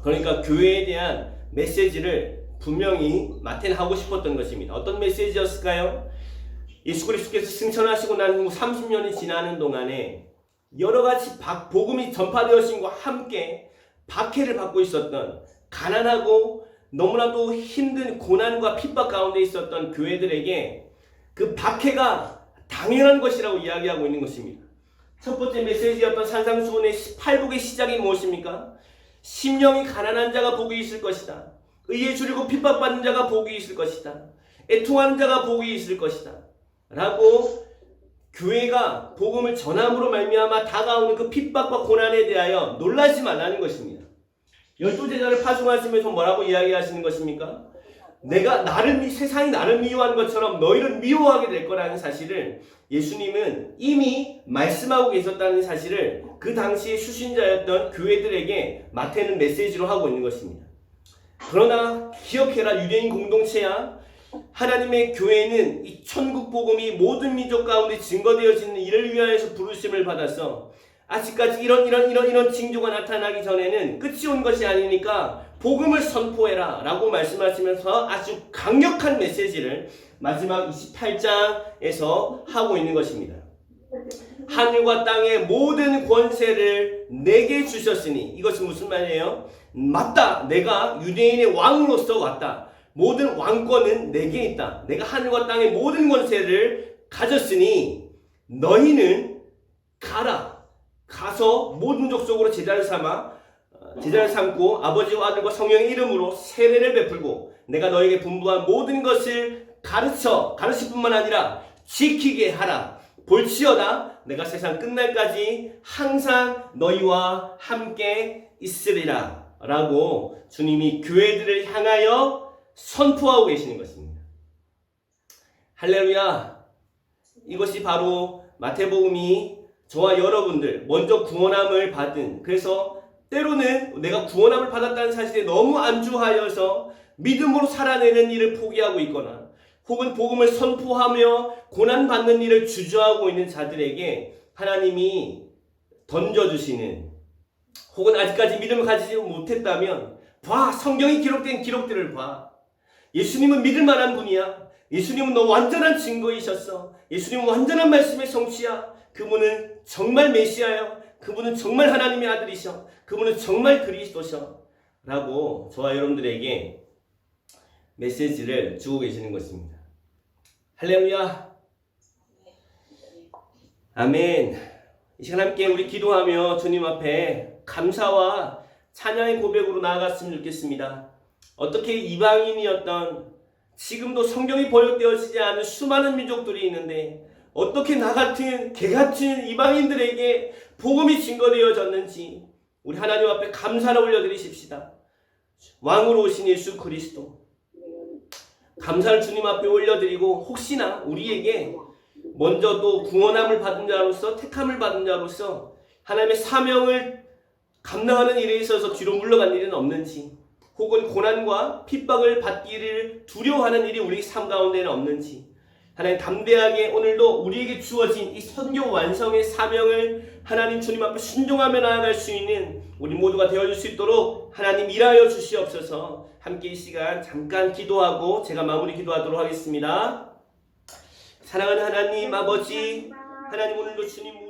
그러니까 교회에 대한 메시지를 분명히 마태는 하고 싶었던 것입니다. 어떤 메시지였을까요? 예수 그리스도께서 승천하시고 난 후 30년이 지나는 동안에 여러가지 복음이 전파되어진과 함께 박해를 받고 있었던 가난하고 너무나도 힘든 고난과 핍박 가운데 있었던 교회들에게 그 박해가 당연한 것이라고 이야기하고 있는 것입니다. 첫 번째 메시지였던 산상수훈의 18복의 시작이 무엇입니까? 심령이 가난한 자가 복이 있을 것이다. 의에 줄이고 핍박받는 자가 복이 있을 것이다. 애통하는 자가 복이 있을 것이다. 라고 교회가 복음을 전함으로 말미암아 다가오는 그 핍박과 고난에 대하여 놀라지 말라는 것입니다. 12제자를 파송하시면서 뭐라고 이야기하시는 것입니까? 세상이 나를 미워한 것처럼 너희를 미워하게 될 거라는 사실을 예수님은 이미 말씀하고 계셨다는 사실을 그 당시에 수신자였던 교회들에게 마태는 메시지로 하고 있는 것입니다. 그러나 기억해라, 유대인 공동체야. 하나님의 교회는 이 천국 복음이 모든 민족 가운데 증거되어지는 이를 위하여서 부르심을 받아서 아직까지 이런 징조가 나타나기 전에는 끝이 온 것이 아니니까 복음을 선포해라 라고 말씀하시면서 아주 강력한 메시지를 마지막 28장에서 하고 있는 것입니다. 하늘과 땅의 모든 권세를 내게 주셨으니, 이것은 무슨 말이에요? 맞다, 내가 유대인의 왕으로서 왔다. 모든 왕권은 내게 있다. 내가 하늘과 땅의 모든 권세를 가졌으니 너희는 가서 모든 족속으로 제자를 삼고 아버지와 아들과 성령의 이름으로 세례를 베풀고 내가 너에게 분부한 모든 것을 가르칠 뿐만 아니라 지키게 하라. 볼지어다 내가 세상 끝날까지 항상 너희와 함께 있으리라 라고 주님이 교회들을 향하여 선포하고 계시는 것입니다. 할렐루야. 이것이 바로 마태복음이 저와 여러분들 먼저 구원함을 받은, 그래서 때로는 내가 구원함을 받았다는 사실에 너무 안주하여서 믿음으로 살아내는 일을 포기하고 있거나 혹은 복음을 선포하며 고난받는 일을 주저하고 있는 자들에게 하나님이 던져주시는, 혹은 아직까지 믿음을 가지지 못했다면 봐, 성경에 기록된 기록들을 봐. 예수님은 믿을 만한 분이야. 예수님은 너 완전한 증거이셨어. 예수님은 완전한 말씀의 성취야. 그분은 정말 메시아요. 그분은 정말 하나님의 아들이셔. 그분은 정말 그리스도셔. 라고 저와 여러분들에게 메시지를 주고 계시는 것입니다. 할렐루야. 아멘. 이 시간 함께 우리 기도하며 주님 앞에 감사와 찬양의 고백으로 나아갔으면 좋겠습니다. 어떻게 이방인이었던, 지금도 성경이 번역되어지지 않은 수많은 민족들이 있는데 어떻게 나 같은 개 같은 이방인들에게 복음이 증거되어졌는지 우리 하나님 앞에 감사를 올려드리십시다. 왕으로 오신 예수 그리스도, 감사를 주님 앞에 올려드리고, 혹시나 우리에게 먼저 또 구원함을 받은 자로서, 택함을 받은 자로서 하나님의 사명을 감당하는 일에 있어서 뒤로 물러간 일은 없는지, 혹은 고난과 핍박을 받기를 두려워하는 일이 우리 삶 가운데는 없는지, 하나님 담대하게 오늘도 우리에게 주어진 이 선교 완성의 사명을 하나님 주님 앞에 순종하며 나아갈 수 있는 우리 모두가 되어줄 수 있도록 하나님 일하여 주시옵소서. 함께 이 시간 잠깐 기도하고 제가 마무리 기도하도록 하겠습니다. 사랑하는 하나님 아버지, 하나님 오늘도 주님